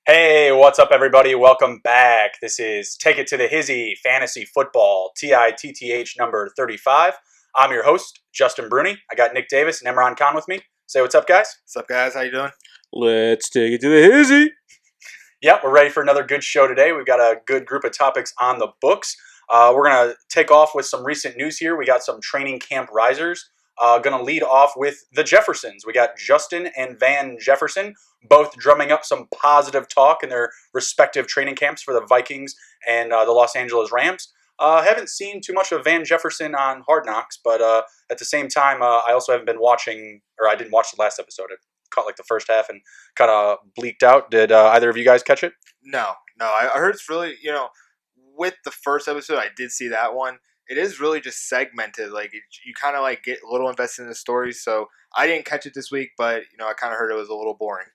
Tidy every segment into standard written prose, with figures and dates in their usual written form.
Hey, what's up, everybody? Welcome back. This is Take It to the Hizzy Fantasy Football, TITTH number 35. I'm your host, Justin Bruni. I got Nick Davis and Emran Khan with me. Say what's up, guys. What's up, guys? How you doing? Let's take it to the Hizzy. Yep, we're ready for another good show today. We've got a good group of topics on the books. We're going to take off with some recent news here. We got some training camp risers. Going to lead off with the Jeffersons. We got Justin and Van Jefferson, both drumming up some positive talk in their respective training camps for the Vikings and the Los Angeles Rams. Haven't seen too much of Van Jefferson on Hard Knocks, but at the same time, I also haven't been watching, or I didn't watch the last episode. I caught like the first half and kind of bleaked out. Did either of you guys catch it? No. I heard it's really, with the first episode, I did see that one. It is really just segmented. Like, you kind of like get a little invested in the story. So I didn't catch it this week, but, I kind of heard it was a little boring.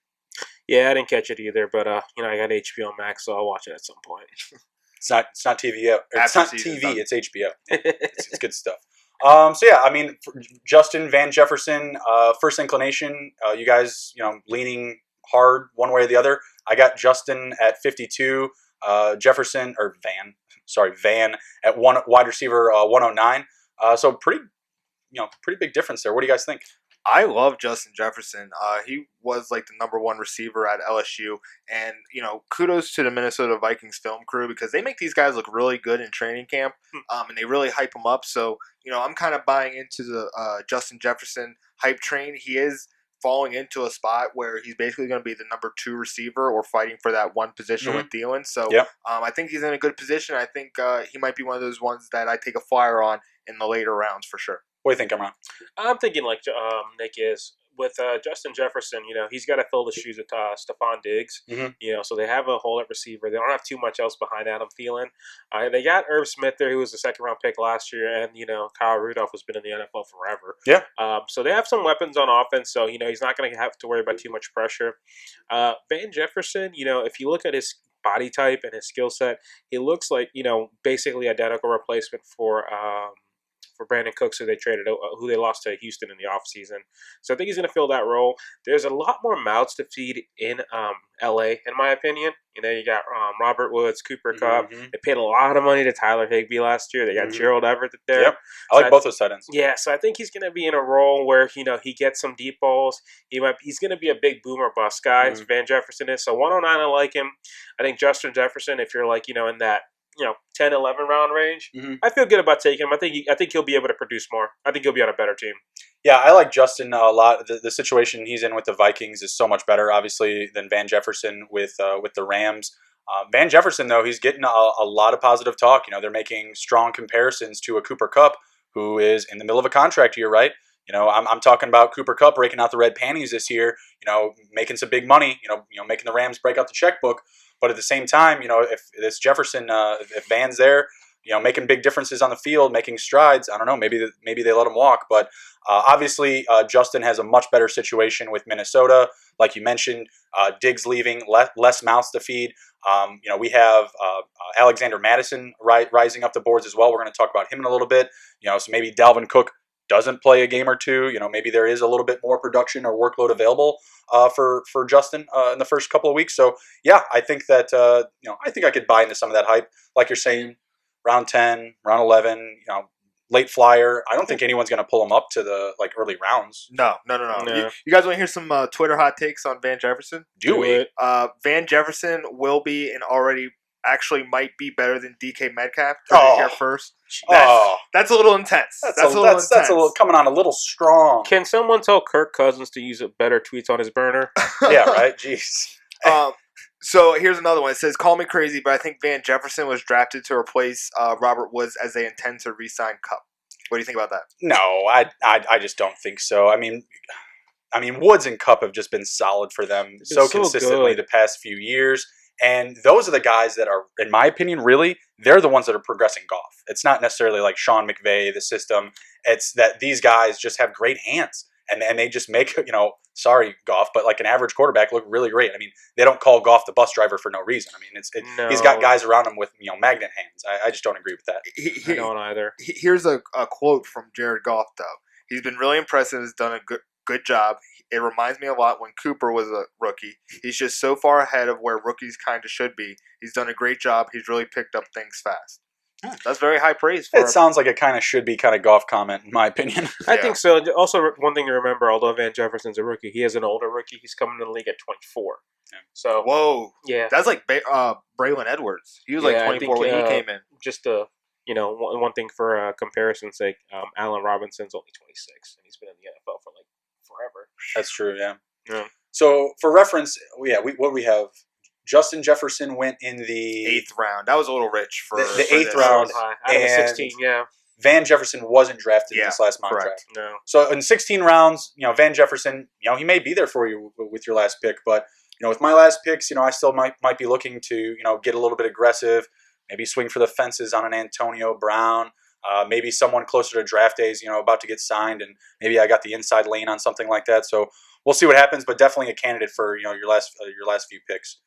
Yeah, I didn't catch it either, but, I got HBO Max, so I'll watch it at some point. It's not TV yet. It's not TV. It's HBO. It's good stuff. Justin, Van Jefferson, first inclination. You guys, leaning hard one way or the other. I got Justin at 52. Van at one wide receiver 109. So pretty big difference there. What do you guys think? I love Justin Jefferson. He was like the number one receiver at LSU, and kudos to the Minnesota Vikings film crew because they make these guys look really good in training camp, and they really hype them up. So I'm kind of buying into the Justin Jefferson hype train. He is falling into a spot where he's basically going to be the number 2 receiver or fighting for that one position with Thielen. So I think he's in a good position. I think he might be one of those ones that I take a flyer on in the later rounds for sure. What do you think, Emran? I'm thinking like Nick is. With Justin Jefferson, he's got to fill the shoes of Stephon Diggs. Mm-hmm. So they have a hole at receiver. They don't have too much else behind Adam Thielen. They got Irv Smith there, who was a second-round pick last year, and Kyle Rudolph has been in the NFL forever. Yeah. So they have some weapons on offense. So he's not going to have to worry about too much pressure. Van Jefferson, if you look at his body type and his skill set, he looks like basically identical replacement for Brandon Cooks, who they lost to Houston in the offseason. So I think he's going to fill that role. There's a lot more mouths to feed in L.A., in my opinion. You got Robert Woods, Cooper Kupp. Mm-hmm. They paid a lot of money to Tyler Higbee last year. They got Gerald Everett there. Yep. I like both those tight ends. Yeah, so I think he's going to be in a role where, he gets some deep balls. He's going to be a big boomer bust guy, as Van Jefferson is. So 109, I like him. I think Justin Jefferson, if you're in that 10, 11 round range, I feel good about taking him. I think he'll be able to produce more. I think he'll be on a better team. Yeah, I like Justin a lot. The situation he's in with the Vikings is so much better, obviously, than Van Jefferson with the Rams. Van Jefferson, though, he's getting a lot of positive talk. They're making strong comparisons to a Cooper Kupp, who is in the middle of a contract year, right? I'm talking about Cooper Kupp breaking out the red panties this year. Making some big money. Making the Rams break out the checkbook. But at the same time, if this Jefferson, if Van's there, making big differences on the field, making strides, I don't know, maybe they let him walk. But obviously, Justin has a much better situation with Minnesota. Like you mentioned, Diggs leaving, less mouths to feed. We have Alexander Mattison rising up the boards as well. We're going to talk about him in a little bit. So maybe Dalvin Cook doesn't play a game or two. Maybe there is a little bit more production or workload available for Justin in the first couple of weeks. So yeah, I think that I think I could buy into some of that hype, like you're saying, round 10, round 11, late flyer. I don't think anyone's going to pull him up to the early rounds. No. You guys want to hear some Twitter hot takes on Van Jefferson? Do we? Van Jefferson will be and already actually might be better than DK Metcalf. Here first. That's a little intense. That's a little coming on a little strong. Can someone tell Kirk Cousins to use better tweets on his burner? Yeah, right. Jeez. So here's another one. It says, "Call me crazy, but I think Van Jefferson was drafted to replace Robert Woods as they intend to re-sign Kupp." What do you think about that? No, I just don't think so. I mean, Woods and Kupp have just been solid for them so consistently the past few years. And those are the guys that are, in my opinion, really they're the ones that are progressing Goff. It's not necessarily like Sean McVay, the system. It's that these guys just have great hands. And they just make, sorry, Goff, but like an average quarterback look really great. I mean, they don't call Goff the bus driver for no reason. I mean, he's got guys around him with, magnet hands. I just don't agree with that. I don't either. Here's a quote from Jared Goff, though. He's been really impressive, has done a good job. It reminds me a lot when Cooper was a rookie. He's just so far ahead of where rookies kind of should be. He's done a great job. He's really picked up things fast. That's very high praise. It sounds like a kind of should be kind of Goff comment, in my opinion. I think so. Also, one thing to remember, although Van Jefferson's a rookie, he is an older rookie. He's coming to the league at 24. Yeah. So whoa, yeah, that's like Braylon Edwards. He was like 24 when he came in. Just one thing for comparison's sake, Allen Robinson's only 26, and he's been in the NFL for like forever. That's true. Yeah. So for reference, what we have. Justin Jefferson went in the 8th round. That was a little rich for the 8th round. Out of the 16, yeah. Van Jefferson wasn't drafted in this last mock draft. No. So in 16 rounds, Van Jefferson, he may be there for you with your last pick, but with my last picks, I still might be looking to get a little bit aggressive, maybe swing for the fences on an Antonio Brown, maybe someone closer to draft days, about to get signed, and maybe I got the inside lane on something like that. So we'll see what happens, but definitely a candidate for your last few picks.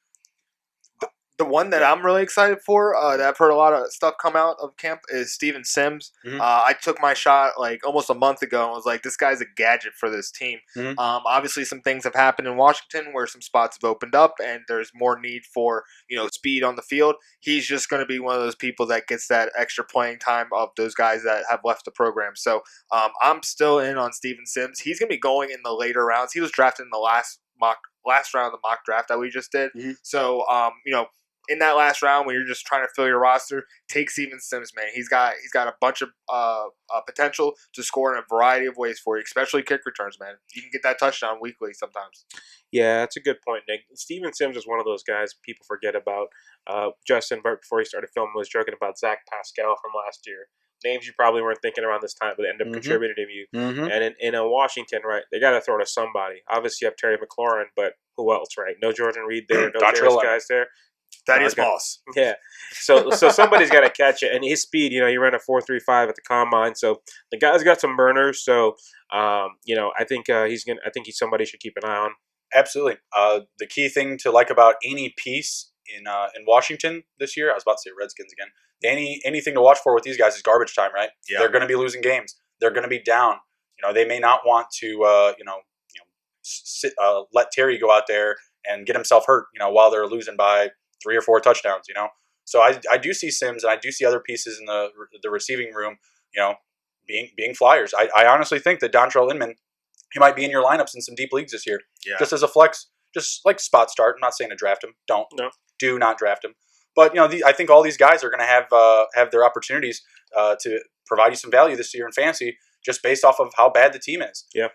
The one that I'm really excited for, that I've heard a lot of stuff come out of camp, is Steven Sims. Mm-hmm. I took my shot like almost a month ago and was like, this guy's a gadget for this team. Mm-hmm. Obviously, some things have happened in Washington where some spots have opened up and there's more need for speed on the field. He's just going to be one of those people that gets that extra playing time of those guys that have left the program. So I'm still in on Steven Sims. He's going to be going in the later rounds. He was drafted in the last round of the mock draft that we just did. Mm-hmm. So in that last round, when you're just trying to fill your roster, take Steven Sims, man. He's got a bunch of potential to score in a variety of ways for you, especially kick returns, man. You can get that touchdown weekly sometimes. Yeah, that's a good point, Nick. Steven Sims is one of those guys people forget about. Justin, right before he started filming, was joking about Zach Pascal from last year. Names you probably weren't thinking around this time, but end up contributing to you. Mm-hmm. And in Washington, right, they got to throw to somebody. Obviously, you have Terry McLaurin, but who else, right? No Jordan Reed there, no Darius guys there. That is boss. Yeah. So somebody's got to catch it. And his speed, he ran a 4.35 at the combine. So the guy's got some burners. So, I think he's somebody should keep an eye on. Absolutely. The key thing to like about any piece in Washington this year, I was about to say Redskins again. Anything to watch for with these guys is garbage time, right? Yeah. They're going to be losing games. They're going to be down. They may not want to, let Terry go out there and get himself hurt, while they're losing by 3 or 4 touchdowns, So I do see Sims and I do see other pieces in the receiving room, being flyers. I honestly think that Dontrell Inman, he might be in your lineups in some deep leagues this year. Yeah. Just as a flex, just like spot start. I'm not saying to draft him. Do not draft him. But I think all these guys are going to have their opportunities to provide you some value this year in fantasy, just based off of how bad the team is. Yeah.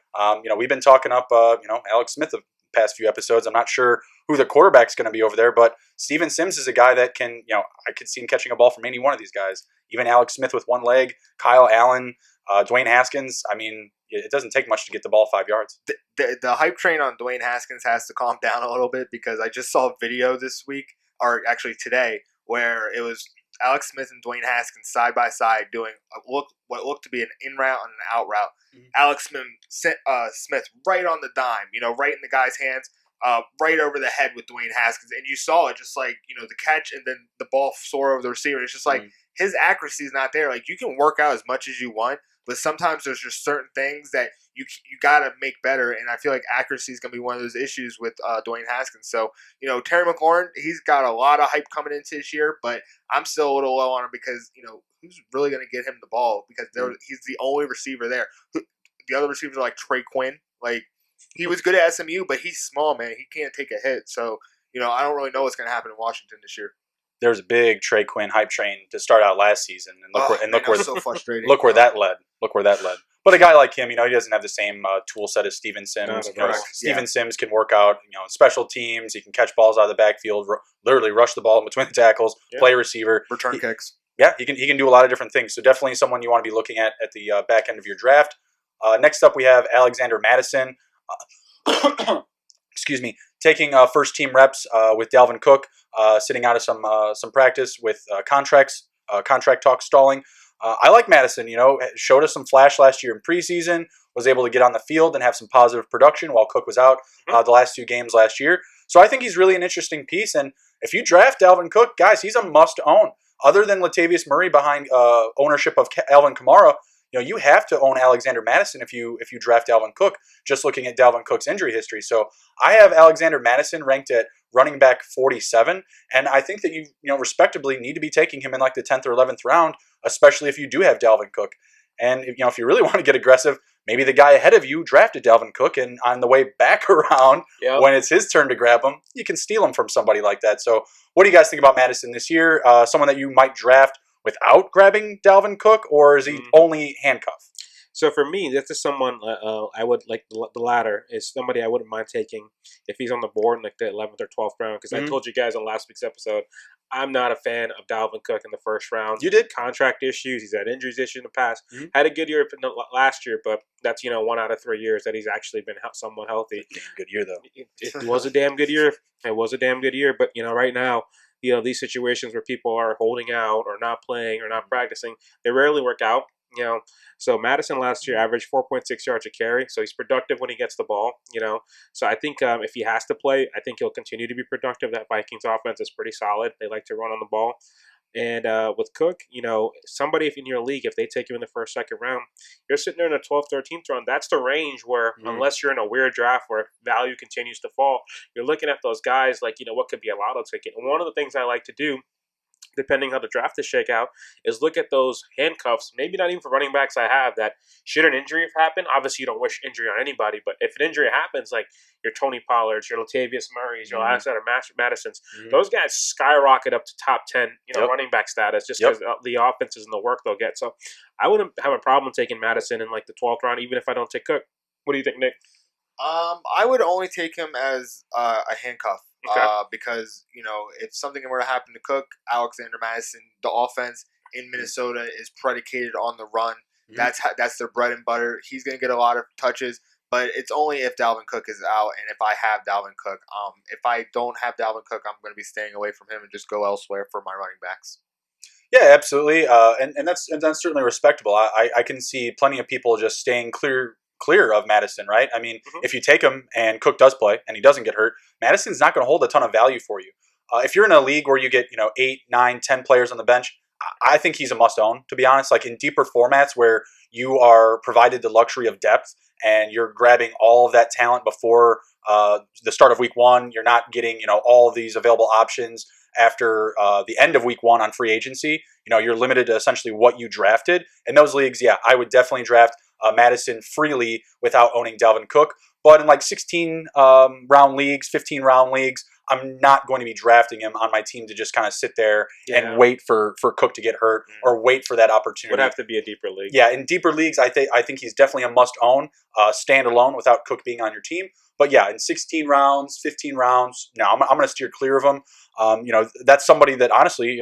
We've been talking up Alex Smith the past few episodes. I'm not sure who the quarterback's going to be over there, but Steven Sims is a guy that can, I could see him catching a ball from any one of these guys. Even Alex Smith with one leg, Kyle Allen, Dwayne Haskins. I mean, it doesn't take much to get the ball 5 yards. The hype train on Dwayne Haskins has to calm down a little bit, because I just saw a video this week, or actually today, where it was Alex Smith and Dwayne Haskins side by side doing what looked to be an in route and an out route. Mm-hmm. Alex Smith right on the dime, right in the guy's hands, right over the head with Dwayne Haskins, and you saw it just like the catch and then the ball soar over the receiver. It's just like his accuracy is not there. Like, you can work out as much as you want, but sometimes there's just certain things that you got to make better, and I feel like accuracy is going to be one of those issues with Dwayne Haskins. So, Terry McLaurin, he's got a lot of hype coming into this year, but I'm still a little low on him because, who's really going to get him the ball? Because he's the only receiver there. The other receivers are like Trey Quinn. Like, he was good at SMU, but he's small, man. He can't take a hit. So, I don't really know what's going to happen in Washington this year. There was a big Trey Quinn hype train to start out last season, and look where so frustrating. Look where that led. But a guy like him, he doesn't have the same tool set as Steven Sims. Steven Sims can work out, special teams. He can catch balls out of the backfield, literally rush the ball in between the tackles, play receiver, return kicks. Yeah, he can do a lot of different things. So definitely someone you want to be looking at the back end of your draft. Next up, we have Alexander Madison. Excuse me, taking first team reps with Dalvin Cook, sitting out of some practice with contracts. contract talk stalling. I like Madison. Showed us some flash last year in preseason. Was able to get on the field and have some positive production while Cook was out the last 2 games last year. So I think he's really an interesting piece. And if you draft Dalvin Cook, guys, he's a must own. Other than Latavius Murray behind ownership of Alvin Kamara, you have to own Alexander Madison if you draft Dalvin Cook. Just looking at Dalvin Cook's injury history, so I have Alexander Madison ranked at running back 47, and I think that you respectably need to be taking him in like the 10th or 11th round, especially if you do have Dalvin Cook. And if you really want to get aggressive, maybe the guy ahead of you drafted Dalvin Cook, and on the way back around, when it's his turn to grab him, you can steal him from somebody like that. So what do you guys think about Madison this year? Someone that you might draft without grabbing Dalvin Cook, or is he only handcuff? So for me, this is someone I would like. The latter is somebody I wouldn't mind taking if he's on the board in like the 11th or 12th round. Because I told you guys on last week's episode, I'm not a fan of Dalvin Cook in the first round. You did. Contract issues. He's had injuries issues in the past. Had a good year last year, but that's 1 out of 3 years that he's actually been somewhat healthy. Damn good year though. It was a damn good year. It was a damn good year. But right now, these situations where people are holding out or not playing or not practicing, they rarely work out. So Madison last year averaged 4.6 yards a carry, so he's productive when he gets the ball. So I think if he has to play, I think he'll continue to be productive. That Vikings offense is pretty solid. They like to run on the ball. And with Cook, somebody if in your league, if they take you in the first, second round, you're sitting there in the 12th, 13th round. That's the range where, unless you're in a weird draft where value continues to fall, you're looking at those guys like, what could be a lotto ticket. And one of the things I like to do, depending how the draft is shake out, is look at those handcuffs, maybe not even for running backs I have, that should an injury have happened, obviously you don't wish injury on anybody, but if an injury happens, like your Tony Pollards, your Latavius Murrays, your Alexander Madisons, those guys skyrocket up to top 10 running back status just because the offenses and the work they'll get. So I wouldn't have a problem taking Madison in like the 12th round, even if I don't take Cook. What do you think, Nick? I would only take him as a handcuff. Okay. Because, if something were to happen to Cook, Alexander Madison, the offense in Minnesota is predicated on the run. That's their bread and butter. He's going to get a lot of touches, but it's only if Dalvin Cook is out and if I have Dalvin Cook. If I don't have Dalvin Cook, I'm going to be staying away from him and just go elsewhere for my running backs. Yeah, absolutely, and that's certainly respectable. I can see plenty of people just staying clear of Madison, right? I mean, if you take him and Cook does play and he doesn't get hurt, Madison's not going to hold a ton of value for you. If you're in a league where you get 8, 9, 10 players on the bench, I think he's a must own, to be honest. Like in deeper formats where you are provided the luxury of depth and you're grabbing all of that talent before the start of week 1, you're not getting all of these available options after the end of week 1 on free agency. You're limited to essentially what you drafted. In those leagues, yeah, I would definitely draft Madison freely without owning Dalvin Cook. But in like 16 round leagues, 15 round leagues, I'm not going to be drafting him on my team to just kind of sit there and wait for Cook to get hurt or wait for that opportunity. Would have to be a deeper league. Yeah, in deeper leagues, I think he's definitely a must own, standalone without Cook being on your team. But yeah, in 16 rounds, 15 rounds, no, I'm going to steer clear of him. That's somebody that honestly,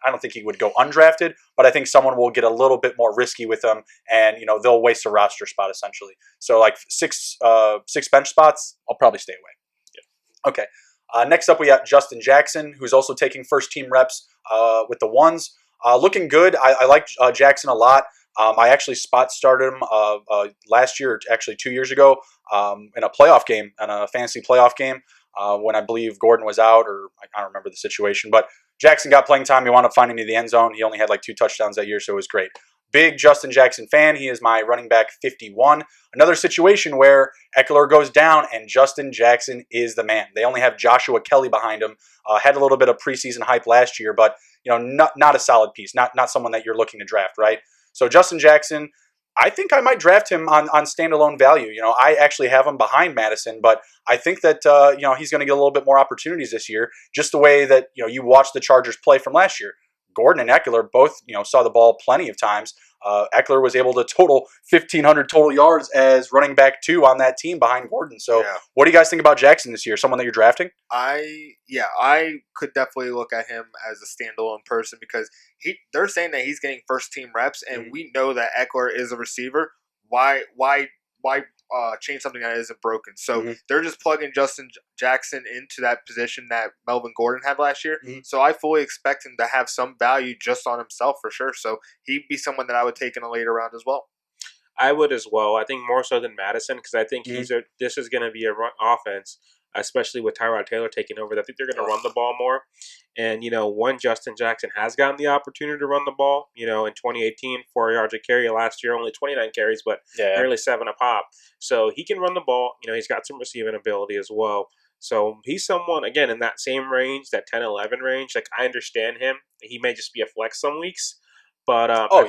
I don't think he would go undrafted, but I think someone will get a little bit more risky with him, and they'll waste a roster spot essentially. So like six bench spots, I'll probably stay away. Yeah. Okay. Next up, we got Justin Jackson, who's also taking first team reps with the ones. Looking good. I like Jackson a lot. I actually spot started him last year, actually 2 years ago, in a playoff game, in a fantasy playoff game, when I believe Gordon was out, or I don't remember the situation, but Jackson got playing time. He wound up finding me the end zone. He only had like 2 touchdowns that year, so it was great. Big Justin Jackson fan. He is my running back 51. Another situation where Eckler goes down and Justin Jackson is the man. They only have Joshua Kelly behind him. Had a little bit of preseason hype last year, but not a solid piece. Not someone that you're looking to draft, right? So Justin Jackson, I think I might draft him on standalone value. I actually have him behind Madison, but I think that he's going to get a little bit more opportunities this year, just the way that you watched the Chargers play from last year. Gordon and Eckler both saw the ball plenty of times. Eckler was able to total 1,500 total yards as running back 2 on that team behind Gordon. So What do you guys think about Jackson this year? Someone that you're drafting? I could definitely look at him as a standalone person because they're saying that he's getting first team reps, and we know that Eckler is a receiver. Why change something that isn't broken. So Mm-hmm. they're just plugging Justin Jackson into that position that Melvin Gordon had last year. Mm-hmm. So I fully expect him to have some value just on himself for sure. So he'd be someone that I would take in a later round as well. I would as well. I think more so than Madison because I think Mm-hmm. this is going to be a run offense, especially with Tyrod Taylor taking over. I think they're going to run the ball more. And, when Justin Jackson has gotten the opportunity to run the ball, in 2018, 4 yards a carry last year, only 29 carries, but nearly 7 a pop. So he can run the ball. He's got some receiving ability as well. So he's someone, again, in that same range, that 10-11 range. Like, I understand him. He may just be a flex some weeks. But I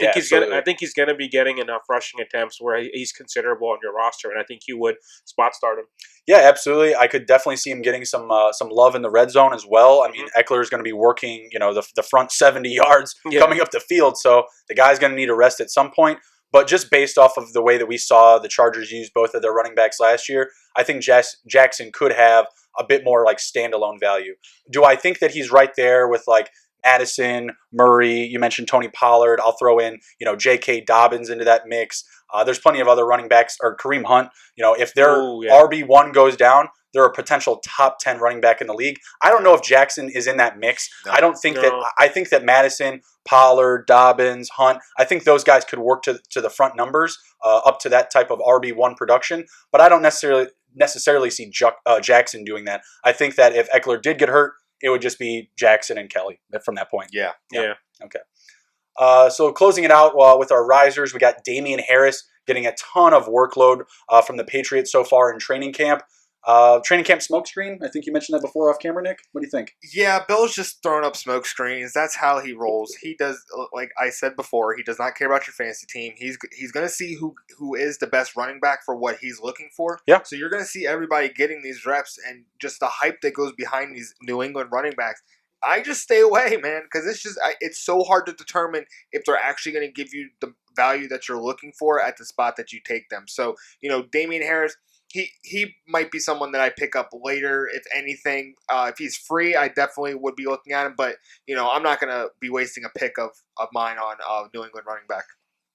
think he's gonna be getting enough rushing attempts where he's considerable on your roster, and I think you would spot start him. Yeah, absolutely. I could definitely see him getting some love in the red zone as well. I mean, Eckler is going to be working, the front 70 yards coming up the field, so the guy's going to need a rest at some point. But just based off of the way that we saw the Chargers use both of their running backs last year, I think Jackson could have a bit more like standalone value. Do I think that he's right there with like Madison, Murray? You mentioned Tony Pollard. I'll throw in, J.K. Dobbins into that mix. There's plenty of other running backs, or Kareem Hunt. If their RB1 goes down, they're a potential top 10 running back in the league. I don't know if Jackson is in that mix. No. I think that Madison, Pollard, Dobbins, Hunt, I think those guys could work to the front numbers up to that type of RB1 production. But I don't necessarily see Jackson doing that. I think that if Eckler did get hurt, it would just be Jackson and Kelly from that point. Yeah. Okay. So closing it out with our risers, we got Damian Harris getting a ton of workload from the Patriots so far in training camp. Training camp smokescreen. I think you mentioned that before off camera, Nick. What do you think? Yeah, Bill's just throwing up smoke screens. That's how he rolls. He does, like I said before, he does not care about your fantasy team. He's going to see who is the best running back for what he's looking for. Yeah. So you're going to see everybody getting these reps and just the hype that goes behind these New England running backs. I just stay away, man, because it's so hard to determine if they're actually going to give you the value that you're looking for at the spot that you take them. So, Damian Harris, he might be someone that I pick up later, if anything. If he's free, I definitely would be looking at him. But, I'm not going to be wasting a pick of mine on New England running back.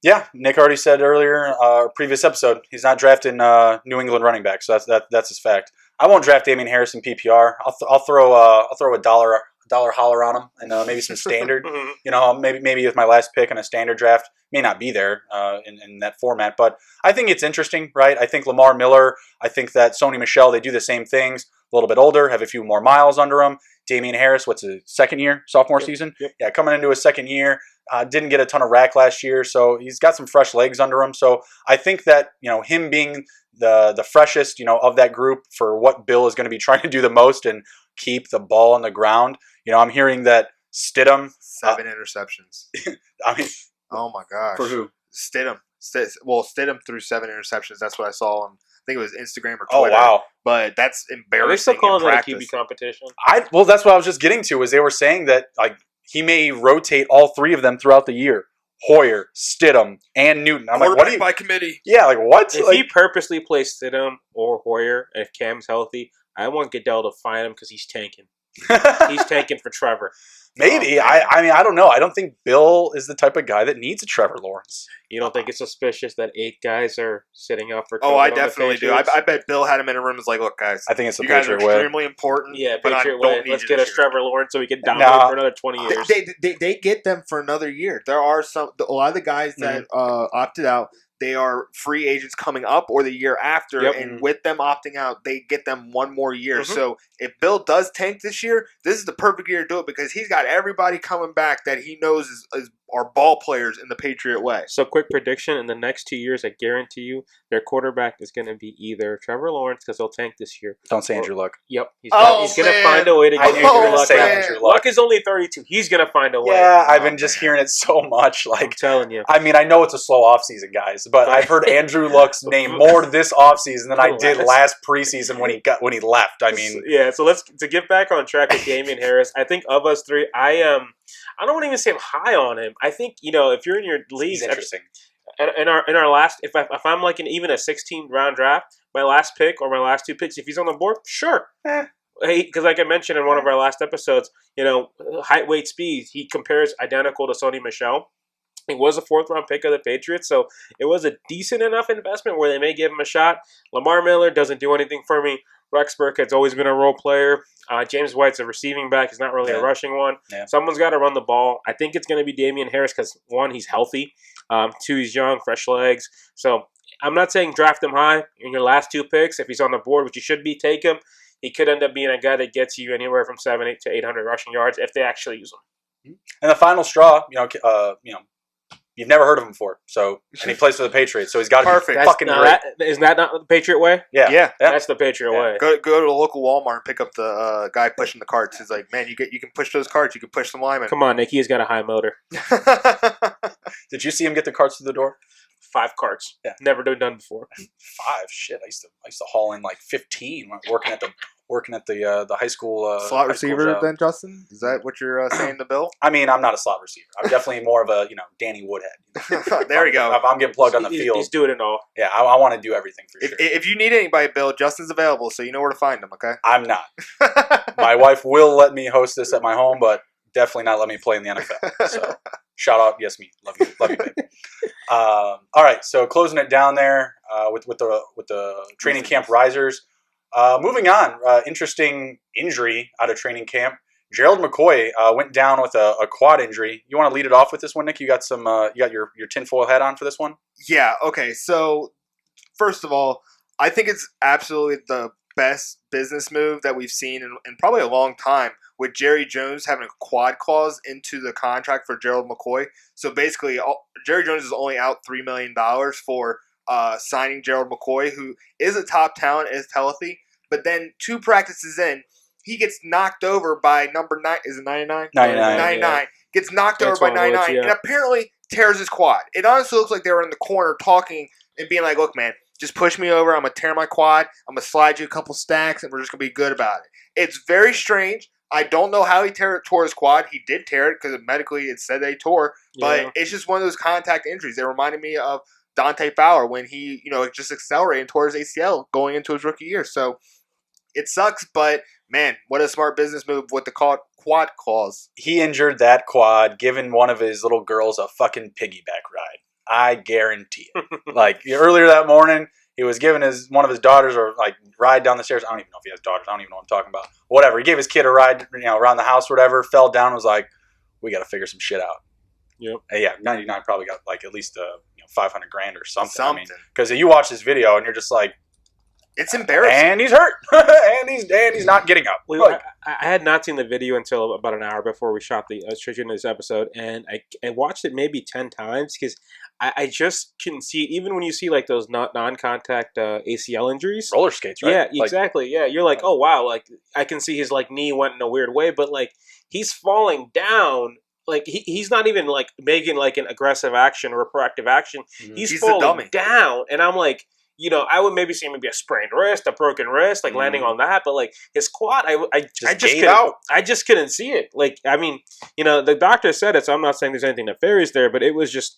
Yeah, Nick already said earlier, previous episode, he's not drafting New England running back, so that's his fact. I won't draft Damian Harris in PPR. I'll throw a dollar holler on him and maybe some standard. Maybe with my last pick in a standard draft, may not be there in that format, but I think it's interesting, right? I think Lamar Miller, I think that Sony Michel, they do the same things. A little bit older, have a few more miles under them. Damian Harris, what's his second year, sophomore season? Yep. Yeah, coming into his second year. Didn't get a ton of rack last year, so he's got some fresh legs under him. So I think that him being the freshest of that group for what Bill is going to be trying to do the most and keep the ball on the ground. I'm hearing that Stidham 7 interceptions. I mean, oh my gosh, for who? Stidham. Stidham threw 7 interceptions. That's what I saw on. I think it was Instagram or Twitter. Oh wow! But that's embarrassing. Are they still calling that a QB competition? Well, that's what I was just getting to. Is they were saying that like he may rotate all 3 of them throughout the year. Hoyer, Stidham, and Newton. I'm like, what do you? By committee. Yeah, like what? If he purposely plays Stidham or Hoyer, and if Cam's healthy, I want Goodell to find him because he's tanking. He's tanking for Trevor. Maybe. I mean, I don't know. I don't think Bill is the type of guy that needs a Trevor Lawrence. You don't think it's suspicious that 8 guys are sitting up for COVID? Oh, I definitely do. I bet Bill had him in a room and was like, look, guys, I think it's the you guys are Patriot way. extremely important. Yeah, but Patriot I way. don't need Let's you get this us year. Trevor Lawrence so we can dominate for another 20 years. They get them for another year. There are a lot of the guys that opted out. They are free agents coming up or the year after, and with them opting out, they get them one more year. So if Bill does tank this year, this is the perfect year to do it because he's got everybody coming back that he knows are ball players in the Patriot way. So quick prediction, in the next 2 years, I guarantee you, their quarterback is going to be either Trevor Lawrence, because he'll tank this year. Don't say Andrew Luck. Yep. He's going to find a way to get Andrew Luck. Andrew Luck. Luck is only 32. He's going to find a way. Yeah, I've been just hearing it so much. Like, I'm telling you. I mean, I know it's a slow offseason, guys, but I've heard Andrew Luck's name more this offseason than I did last preseason when he left. I mean, yeah. So to get back on track with Damian Harris, I think of us 3, I don't want to even say I'm high on him. I think if you're in your league, he's interesting. In our last, if I'm like in even a 16 round draft, my last pick or my last 2 picks, if he's on the board, sure. Because like I mentioned in one of our last episodes, height, weight, speed, he compares identical to Sony Michel. He was a 4th-round pick of the Patriots, so it was a decent enough investment where they may give him a shot. Lamar Miller doesn't do anything for me. Rex Burkhead's always been a role player. James White's a receiving back. He's not really a rushing one. Yeah. Someone's got to run the ball. I think it's going to be Damian Harris because, 1, he's healthy. 2, he's young, fresh legs. So I'm not saying draft him high in your last 2 picks. If he's on the board, which you should be, take him. He could end up being a guy that gets you anywhere from 700 to 800 rushing yards if they actually use him. And the final straw, you've never heard of him before, and he plays for the Patriots, so he's got to be fucking great. Isn't that not the Patriot way? Yeah. That's the Patriot way. Go to the local Walmart and pick up the guy pushing the carts. He's like, man, you can push those carts. You can push some linemen. Come on, Nick. He's got a high motor. Did you see him get the carts through the door? 5 carts. Yeah. Never done before. 5? Shit, I used to haul in like 15 working at the high school slot receiver. Then Justin, is that what you're saying to Bill? I mean, I'm not a slot receiver. I'm definitely more of a Danny Woodhead. There we go. If I'm getting plugged on the field, he's doing it all. Yeah, I want to do everything for sure. If you need anybody, Bill, Justin's available, so you know where to find him. Okay. I'm not. My wife will let me host this at my home, but definitely not let me play in the NFL. So shout out, yes, me, love you, babe. All right, so closing it down there with the training camp risers. Moving on, interesting injury out of training camp. Gerald McCoy went down with a quad injury. You want to lead it off with this one, Nick? You got your tinfoil hat on for this one? Yeah. Okay. So first of all, I think it's absolutely the best business move that we've seen in probably a long time, with Jerry Jones having a quad clause into the contract for Gerald McCoy. So basically, Jerry Jones is only out $3 million for signing Gerald McCoy, who is a top talent, is healthy. But then 2 practices in, he gets knocked over by number 9. Is it 99? 99. Yeah. Gets knocked over by 99 and apparently tears his quad. It honestly looks like they were in the corner talking and being like, look, man, just push me over. I'm going to tear my quad. I'm going to slide you a couple stacks, and we're just going to be good about it. It's very strange. I don't know how he tore his quad. He did tear it because medically it said they tore. But it's just one of those contact injuries. It reminded me of Dante Fowler when he, just accelerated and tore his ACL going into his rookie year. So it sucks, but man, what a smart business move with the quad clause. He injured that quad, giving one of his little girls a fucking piggyback ride. I guarantee it. Like earlier that morning, he was giving one of his daughters a ride down the stairs. I don't even know if he has daughters. I don't even know what I'm talking about. Whatever. He gave his kid a ride, around the house or whatever. Fell down. And was like, we got to figure some shit out. Yep. And yeah, 99 probably got at least $500,000 or something. I mean, because you watch this video and you're just like, it's embarrassing. And he's hurt. and he's not getting up. I had not seen the video until about an hour before we shot this episode, and I watched it maybe 10 times because I just couldn't see it. Even when you see those non-contact ACL injuries. Roller skates, right? Yeah, exactly. Yeah, you're like, oh, wow. I can see his knee went in a weird way, but he's falling down. He's not even making an aggressive action or a proactive action. Mm-hmm. He's falling down, and I'm like, I would maybe see maybe a sprained wrist, a broken wrist, landing on that. But his quad, I just couldn't see it. The doctor said it, so I'm not saying there's anything nefarious there, but it was just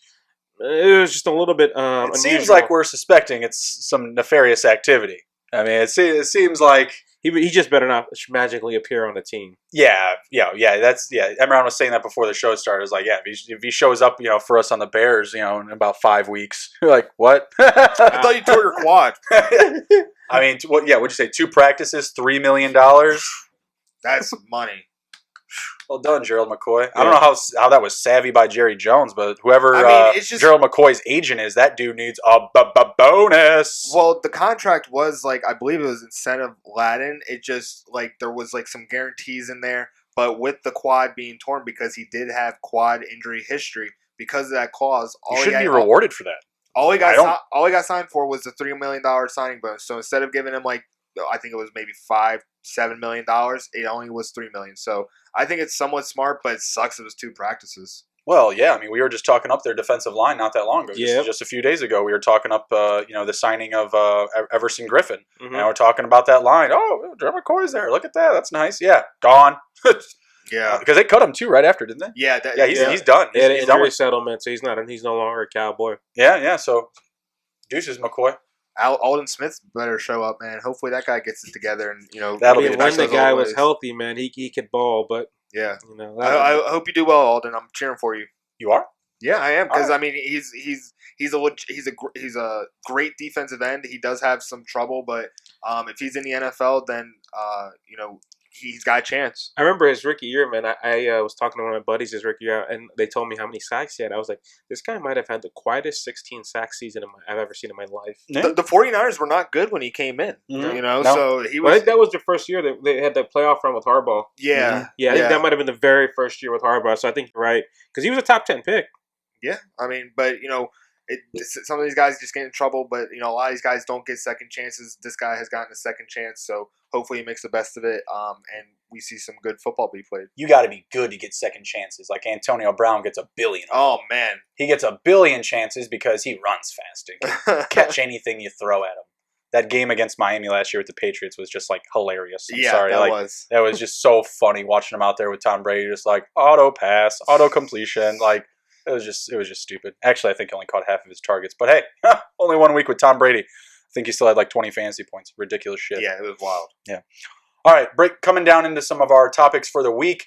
a little bit. It seems like we're suspecting it's some nefarious activity. I mean, it seems like he just better not magically appear on the team. Yeah. Emron was saying that before the show started. It's like, if he shows up, for us on the Bears, in about 5 weeks, you're like, what? I thought you tore your quad. I mean, what'd you say? 2 practices, $3 million. That's money. Well done, Gerald McCoy. Yeah. I don't know how that was savvy by Jerry Jones, but whoever Gerald McCoy's agent is, that dude needs a bonus. Well, the contract was I believe it was incentive laden. It just there was some guarantees in there, but with the quad being torn because he did have quad injury history, because of that clause, he should be rewarded for that. All he got signed for was the $3 million signing bonus. So instead of giving him I think it was maybe $5-7 million, it only was $3 million. So I think it's somewhat smart, but it sucks it was 2 practices. Well, yeah, I mean, we were just talking up their defensive line not that long ago. Just a few days ago, we were talking up, the signing of Everson Griffin, and we're talking about that line. Oh, Gerald McCoy's there. Look at that. That's nice. Yeah, gone. Yeah, because they cut him too right after, didn't they? Yeah, he's done. He's done with settlement, so he's no longer a Cowboy. Yeah. So, deuces, McCoy. Alden Smith better show up, man. Hopefully that guy gets it together, and that'll be when the guy was healthy, man. He could ball, but yeah. I hope you do well, Alden. I'm cheering for you. You are? Yeah, I am because All I right. mean he's a great defensive end. He does have some trouble, but if he's in the NFL, then he's got a chance. I remember his rookie year, man. I was talking to one of my buddies his rookie year, and they told me how many sacks he had. I was like, this guy might have had the quietest 16 sack season I've ever seen in my life. Yeah. The 49ers were not good when he came in, Mhm. No. so he But I was. think that was the first year that they had the playoff run with Harbaugh. Yeah, Yeah, I think that might have been the very first year with Harbaugh. So I think you're right because he was a top 10 pick. Yeah, I mean, but some of these guys just get in trouble. But a lot of these guys don't get second chances. This guy has gotten a second chance, so hopefully he makes the best of it. And we see some good football be played. You got to be good to get second chances. Like Antonio Brown gets a billion. Oh man, he gets a billion chances because he runs fast and can catch anything you throw at him. That game against Miami last year with the Patriots was just like hilarious. I'm sorry. That was just so funny watching him out there with Tom Brady, just like auto pass, auto completion. Like it was just stupid. Actually, I think he only caught half of his targets. But hey, only 1 week with Tom Brady. I think he still had like 20 fantasy points. Ridiculous shit. Yeah, it was wild. Yeah. All right, coming down into some of our topics for the week.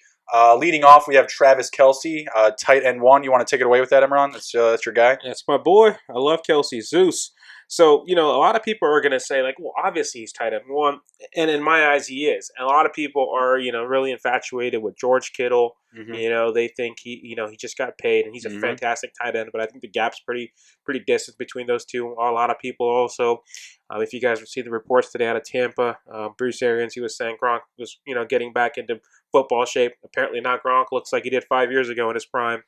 Leading off, we have Travis Kelce, tight end one. You want to take it away with that, Imran? That's your guy. That's my boy. I love Kelce Zeus. So, a lot of people are going to say, like, well, obviously he's tight end one. And in my eyes, he is. And a lot of people are, really infatuated with George Kittle. Mm-hmm. They think he just got paid and he's a fantastic tight end. But I think the gap's pretty distant between those two. A lot of people also, if you guys see the reports today out of Tampa, Bruce Arians, he was saying Gronk was, getting back into football shape. Apparently not Gronk. Looks like he did 5 years ago in his prime.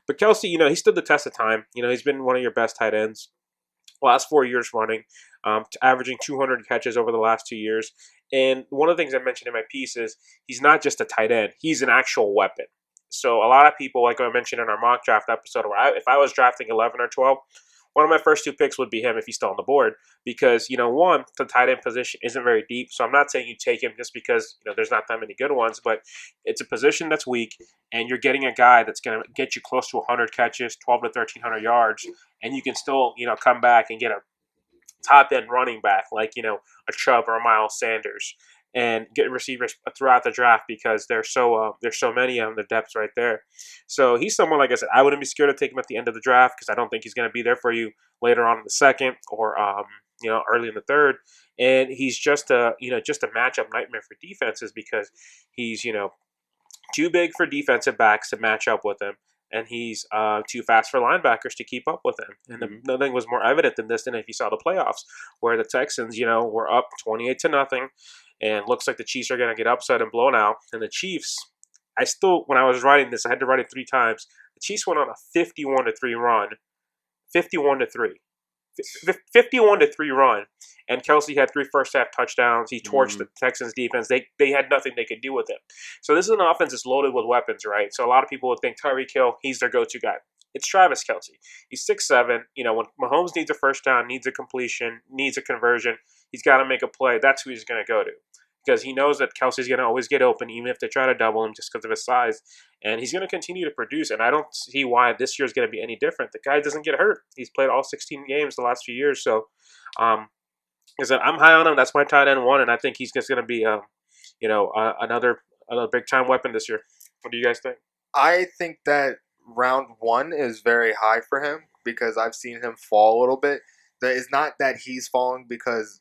But Kelce, he stood the test of time. He's been one of your best tight ends last 4 years running, averaging 200 catches over the last 2 years. And one of the things I mentioned in my piece is he's not just a tight end; he's an actual weapon. So a lot of people, like I mentioned in our mock draft episode, where if I was drafting 11 or 12, one of my first two picks would be him if he's still on the board because, one, the tight end position isn't very deep. So I'm not saying you take him just because, there's not that many good ones, but it's a position that's weak and you're getting a guy that's going to get you close to 100 catches, 12 to 1,300 yards, and you can still, come back and get a top end running back like, a Chubb or a Miles Sanders and get receivers throughout the draft because there's so many of them, the depth's right there. So he's someone, like I said, I wouldn't be scared to take him at the end of the draft because I don't think he's going to be there for you later on in the second or early in the third. And he's just a matchup nightmare for defenses because he's too big for defensive backs to match up with him. And he's too fast for linebackers to keep up with him. And nothing was more evident than this than if you saw the playoffs, where the Texans, were up 28-0, and looks like the Chiefs are going to get upset and blown out. And the Chiefs, when I was writing this, I had to write it 3 times. The Chiefs went on a 51-3 run, 51-3. 51-3 run, and Kelce had 3 first half touchdowns. He torched the Texans defense. They had nothing they could do with him. So this is an offense that's loaded with weapons, right? So a lot of people would think Tyreek Hill, he's their go-to guy. It's Travis Kelce. He's 6'7". When Mahomes needs a first down, needs a completion, needs a conversion, he's got to make a play. That's who he's going to go to. Because he knows that Kelce's going to always get open, even if they try to double him just because of his size. And he's going to continue to produce. And I don't see why this year is going to be any different. The guy doesn't get hurt. He's played all 16 games the last few years. So, I'm high on him. That's my tight end one. And I think he's just going to be, another big time weapon this year. What do you guys think? I think that round 1 is very high for him because I've seen him fall a little bit. It's not that he's falling because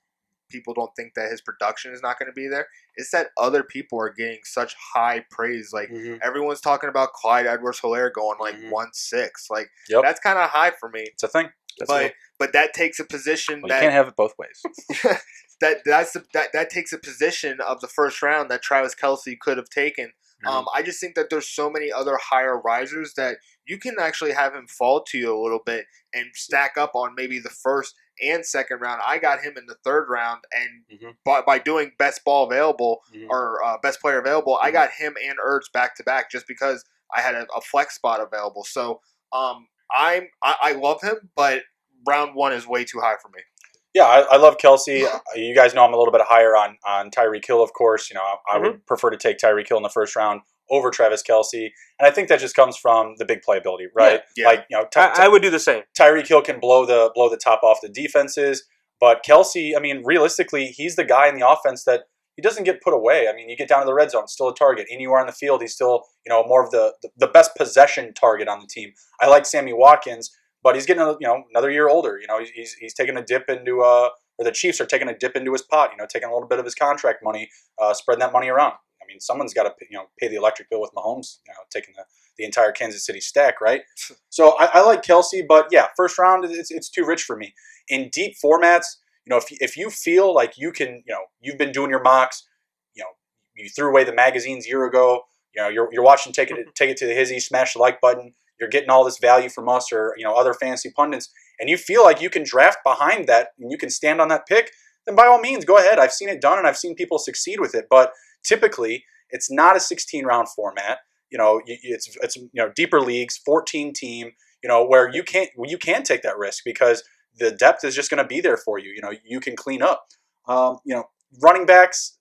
people don't think that his production is not going to be there. It's that other people are getting such high praise. Like everyone's talking about Clyde Edwards-Helaire going like 1-6. Like that's kind of high for me. It's a thing. But that takes a position that you can't have it both ways. that takes a position of the first round that Travis Kelce could have taken. I just think that there's so many other higher risers that you can actually have him fall to you a little bit and stack up on maybe the first and second round. I got him in the third round, and by doing best ball available or best player available, I got him and Ertz back to back just because I had a flex spot available. So I love him, but round 1 is way too high for me. Yeah, I love Kelce. You guys know I'm a little bit higher on Tyreek Hill, of course. I would prefer to take Tyreek Hill in the first round over Travis Kelce. And I think that just comes from the big playability, right? Yeah. Like, I would do the same. Tyreek Hill can blow the top off the defenses. But Kelce, I mean, realistically, he's the guy in the offense that he doesn't get put away. I mean, you get down to the red zone, still a target. Anywhere on the field, he's still, more of the best possession target on the team. I like Sammy Watkins, but he's getting, another year older. He's taking a dip into, or the Chiefs are taking a dip into his pot, taking a little bit of his contract money, spreading that money around. I mean, someone's got to, pay the electric bill with Mahomes, taking the entire Kansas City stack, right? So I like Kelce, but yeah, first round, it's too rich for me. In deep formats, if you feel like you can, you've been doing your mocks, you threw away the magazines a year ago, you're watching take it to the Hizzy, smash the like button, you're getting all this value from us or other fantasy pundits, and you feel like you can draft behind that and you can stand on that pick, then by all means go ahead. I've seen it done and I've seen people succeed with it, but typically it's not a 16 round format. It's deeper leagues, 14 team, where you can take that risk because the depth is just going to be there for you. You can clean up. Running backs,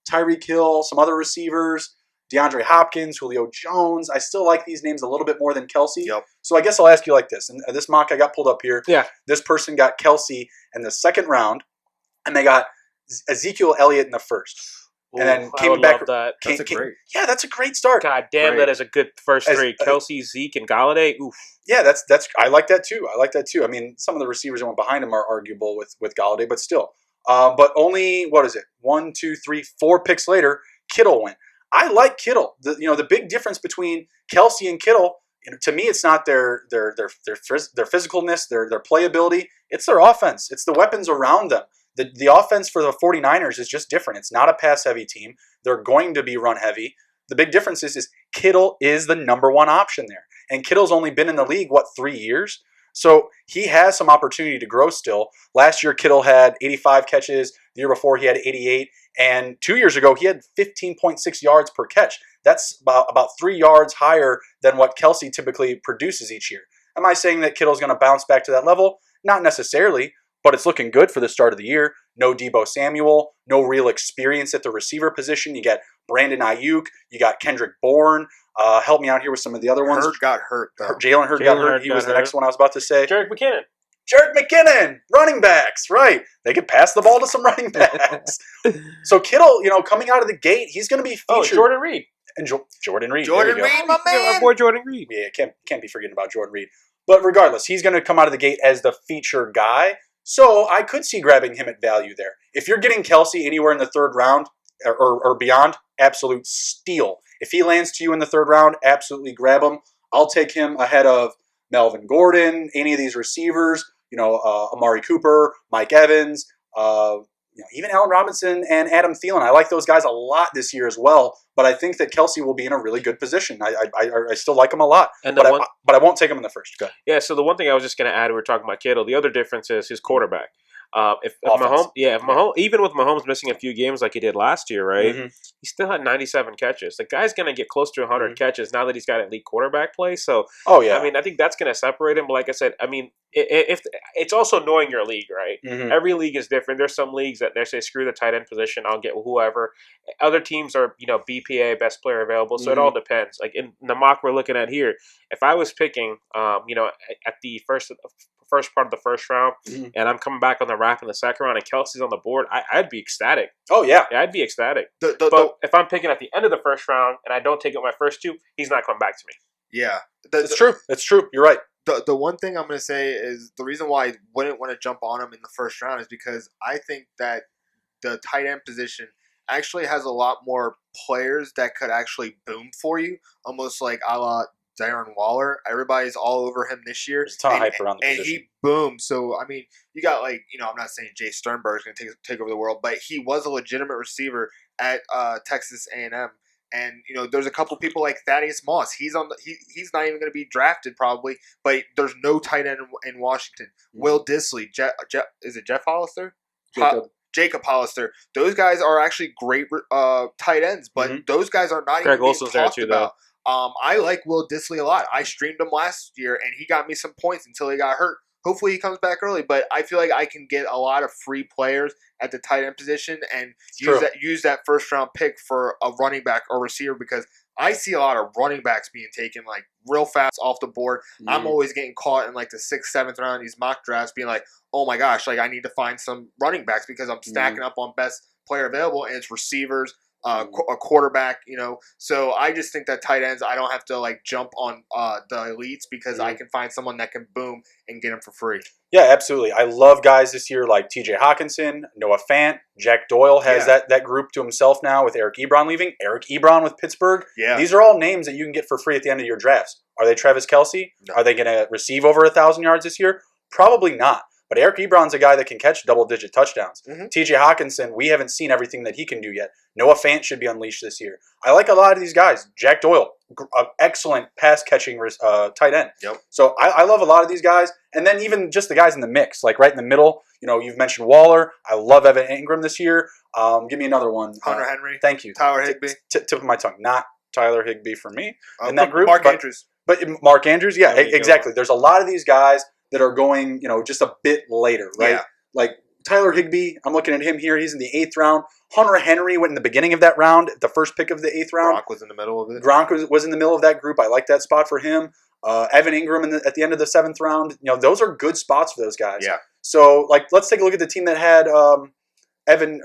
Tyreek Hill, some other receivers, DeAndre Hopkins, Julio Jones. I still like these names a little bit more than Kelce. Yep. So I guess I'll ask you like this. And this mock I got pulled up here. Yeah. This person got Kelce in the second round, and they got Ezekiel Elliott in the first. And then came back. That. Yeah, that's a great start. God damn, that is a good first three. Kelce, Zeke, and Galladay. Oof. Yeah, that's. I like that too. I mean, some of the receivers that went behind him are arguable with Galladay, but still. But only 1, 2, 3, 4 picks later, Kittle went. I like Kittle. The big difference between Kelce and Kittle, to me, it's not their physicalness, their playability. It's their offense. It's the weapons around them. The offense for the 49ers is just different. It's not a pass-heavy team. They're going to be run-heavy. The big difference is Kittle is the number one option there. And Kittle's only been in the league, 3 years? So he has some opportunity to grow still. Last year, Kittle had 85 catches. The year before, he had 88. And 2 years ago, he had 15.6 yards per catch. That's about 3 yards higher than what Kelce typically produces each year. Am I saying that Kittle's going to bounce back to that level? Not necessarily. But it's looking good for the start of the year. No Deebo Samuel, no real experience at the receiver position. You got Brandon Ayuk, you got Kendrick Bourne. Help me out here with some of the other ones. Hurd got hurt, though. Jalen Hurd got hurt. He was the next one I was about to say. Jerick McKinnon, running backs, right. They could pass the ball to some running backs. So Kittle, coming out of the gate, he's going to be featured. Oh, Jordan Reed. And Jordan Reed. Jordan Reed, my man. Our boy Jordan Reed. Yeah, can't be forgetting about Jordan Reed. But regardless, he's going to come out of the gate as the feature guy. So I could see grabbing him at value there. If you're getting Kelce anywhere in the third round or beyond, absolute steal. If he lands to you in the third round, absolutely grab him. I'll take him ahead of Melvin Gordon, any of these receivers, Amari Cooper, Mike Evans, even Allen Robinson and Adam Thielen. I like those guys a lot this year as well, but I think that Kelce will be in a really good position. I still like him a lot, but I won't take him in the first. Go ahead. Yeah, so the one thing I was just going to add, we were talking about Kittle, the other difference is his quarterback. If Mahomes, even with Mahomes missing a few games like he did last year, right? Mm-hmm. He still had 97 catches. The guy's going to get close to 100 catches now that he's got elite quarterback play. So, I mean, I think that's going to separate him. But like I said, I mean, if it's also knowing your league, right? Mm-hmm. Every league is different. There's some leagues that they say screw the tight end position, I'll get whoever. Other teams are BPA, best player available. So it all depends. Like in the mock we're looking at here, if I was picking, at the first part of the first round, and I'm coming back on the wrap in the second round, and Kelce's on the board, I'd be ecstatic. Oh yeah, I'd be ecstatic. But if I'm picking at the end of the first round and I don't take up my first two, he's not coming back to me. Yeah, that's true. That's true. You're right. The one thing I'm going to say is the reason why I wouldn't want to jump on him in the first round is because I think that the tight end position actually has a lot more players that could actually boom for you, almost like a la Darren Waller. Everybody's all over him this year. There's a ton of hype around the position. And he boomed. So, I mean, you got I'm not saying Jay Sternberg's going to take over the world, but he was a legitimate receiver at Texas A&M. And, there's a couple people like Thaddeus Moss. He's not even going to be drafted probably, but there's no tight end in Washington. Will Dissly, is it Jeff Hollister? Jacob Hollister. Those guys are actually great tight ends, but those guys are not even being talked about. I like Will Dissly a lot. I streamed him last year, and he got me some points until he got hurt. Hopefully he comes back early, but I feel like I can get a lot of free players at the tight end position and use that first round pick for a running back or receiver because I see a lot of running backs being taken like real fast off the board. I'm always getting caught in like the 6th, 7th round of these mock drafts being like, oh my gosh, like I need to find some running backs because I'm stacking up on best player available, and it's receivers, a quarterback. So I just think that tight ends, I don't have to like jump on the elites because I can find someone that can boom and get them for free. Yeah, absolutely. I love guys this year like T.J. Hawkinson, Noah Fant, Jack Doyle has that group to himself now with Eric Ebron leaving. Eric Ebron with Pittsburgh. Yeah. These are all names that you can get for free at the end of your drafts. Are they Travis Kelce? No. Are they going to receive over 1,000 yards this year? Probably not. But Eric Ebron's a guy that can catch double-digit touchdowns. T.J. Hawkinson, we haven't seen everything that he can do yet. Noah Fant should be unleashed this year. I like a lot of these guys. Jack Doyle, excellent pass-catching tight end. Yep. So I love a lot of these guys. And then even just the guys in the mix, like right in the middle. You've mentioned Waller. I love Evan Ingram this year. Give me another one. Hunter Henry. Thank you. Tyler Higbee. Tip of my tongue. Not Tyler Higbee for me in that group. Mark Andrews. But Mark Andrews, yeah, There you exactly. There's a lot of these guys that are going, just a bit later, right? Yeah. Like Tyler Higbee, I'm looking at him here. He's in the 8th round. Hunter Henry went in the beginning of that round, the first pick of the 8th round. Gronk was in the middle of it. Gronk was in the middle of that group. I like that spot for him. Evan Ingram at the end of the 7th round. Those are good spots for those guys. Yeah. So, let's take a look at the team that had Evan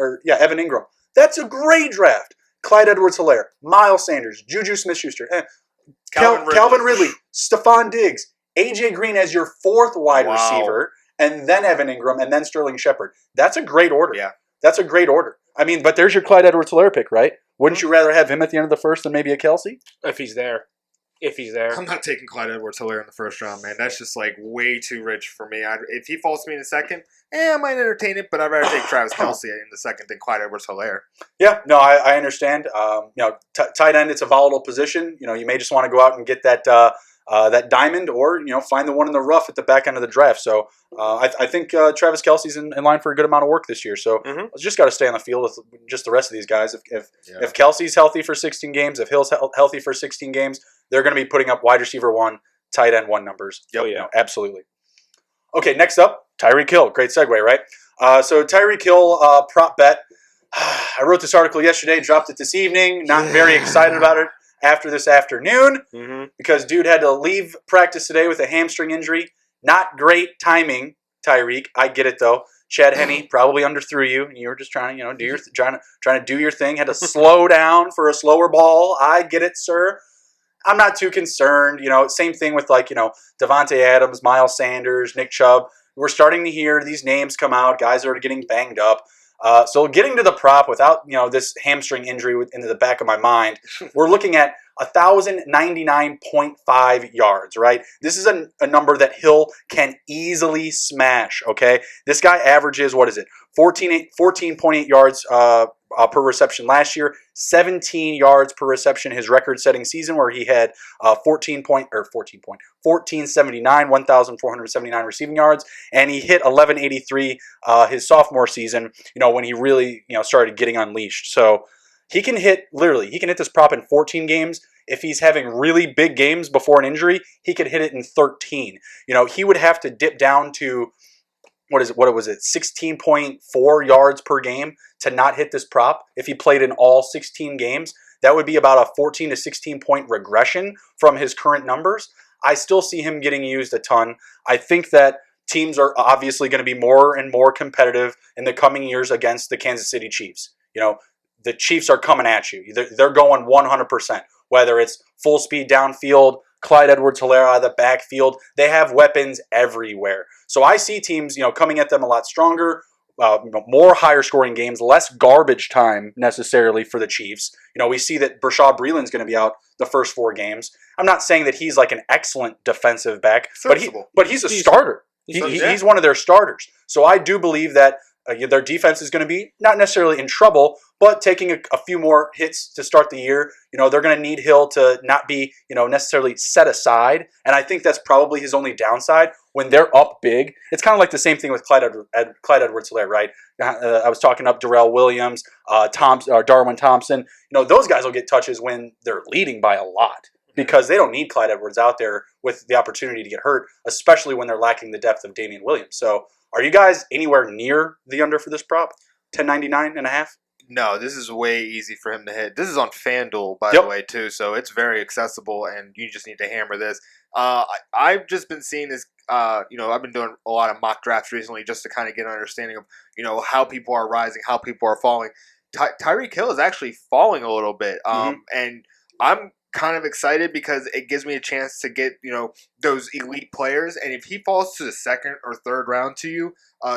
Ingram. That's a great draft. Clyde Edwards-Helaire, Miles Sanders, Juju Smith-Schuster, Calvin Ridley, Stephon Diggs, AJ Green as your 4th wide receiver, and then Evan Ingram, and then Sterling Shepard. That's a great order. Yeah. That's a great order. I mean, but there's your Clyde Edwards-Helaire pick, right? Wouldn't you rather have him at the end of the first than maybe a Kelce? If he's there. I'm not taking Clyde Edwards-Helaire in the first round, man. That's just like way too rich for me. If he falls to me in the second, I might entertain it, but I'd rather take Travis Kelce in the second than Clyde Edwards-Helaire. Yeah, no, I understand. Tight end, it's a volatile position. You may just want to go out and get that diamond, or find the one in the rough at the back end of the draft. So I think Travis Kelce's in line for a good amount of work this year. So just got to stay on the field with just the rest of these guys. If Kelce's healthy for 16 games, if Hill's healthy for 16 games, they're going to be putting up wide receiver 1, tight end 1 numbers. Yep. Oh, yeah. Absolutely. Okay, next up, Tyreek Hill. Great segue, right? So Tyreek Hill prop bet. I wrote this article yesterday, dropped it this evening. Not very excited about it after this afternoon because dude had to leave practice today with a hamstring injury. Not great timing, Tyreek. I get it though. Chad Henne probably underthrew you, and you were just trying to trying to do your thing. Had to slow down for a slower ball. I get it, sir. I'm not too concerned. Same thing with Devontae Adams, Miles Sanders, Nick Chubb. We're starting to hear these names come out. Guys are getting banged up. So getting to the prop without this hamstring injury into the back of my mind, we're looking at 1,099.5 yards, right? This is a number that Hill can easily smash, okay? This guy averages, 14.8 yards per reception last year, 17 yards per reception his record-setting season where he had 1,479 receiving yards, and he hit 1,183 his sophomore season, when he really, started getting unleashed. So he can hit this prop in 14 games. If he's having really big games before an injury, he could hit it in 13. He would have to dip down to, 16.4 yards per game to not hit this prop. If he played in all 16 games, that would be about a 14 to 16 point regression from his current numbers. I still see him getting used a ton. I think that teams are obviously going to be more and more competitive in the coming years against the Kansas City Chiefs. The Chiefs are coming at you. They're going 100%, whether it's full speed downfield, Clyde Edwards-Helaire out of the backfield. They have weapons everywhere. So I see teams, coming at them a lot stronger, more higher scoring games, less garbage time necessarily for the Chiefs. We see that Bashaud Breeland's going to be out the first 4 games. I'm not saying that he's like an excellent defensive back, but he's a starter. He's one of their starters. So I do believe that their defense is going to be not necessarily in trouble, but taking a few more hits to start the year. They're going to need Hill to not be, necessarily set aside. And I think that's probably his only downside. When they're up big, it's kind of like the same thing with Clyde Edwards-Helaire, right? I was talking up Darrell Williams, Darwin Thompson. Those guys will get touches when they're leading by a lot because they don't need Clyde Edwards out there with the opportunity to get hurt, especially when they're lacking the depth of Damian Williams. So are you guys anywhere near the under for this prop? 1099.5? No, this is way easy for him to hit. This is on FanDuel, by the way, too, so it's very accessible, and you just need to hammer this. I've just been seeing this. I've been doing a lot of mock drafts recently just to kind of get an understanding of, how people are rising, how people are falling. Tyreek Hill is actually falling a little bit, and I'm kind of excited because it gives me a chance to get, those elite players, and if he falls to the second or third round to you,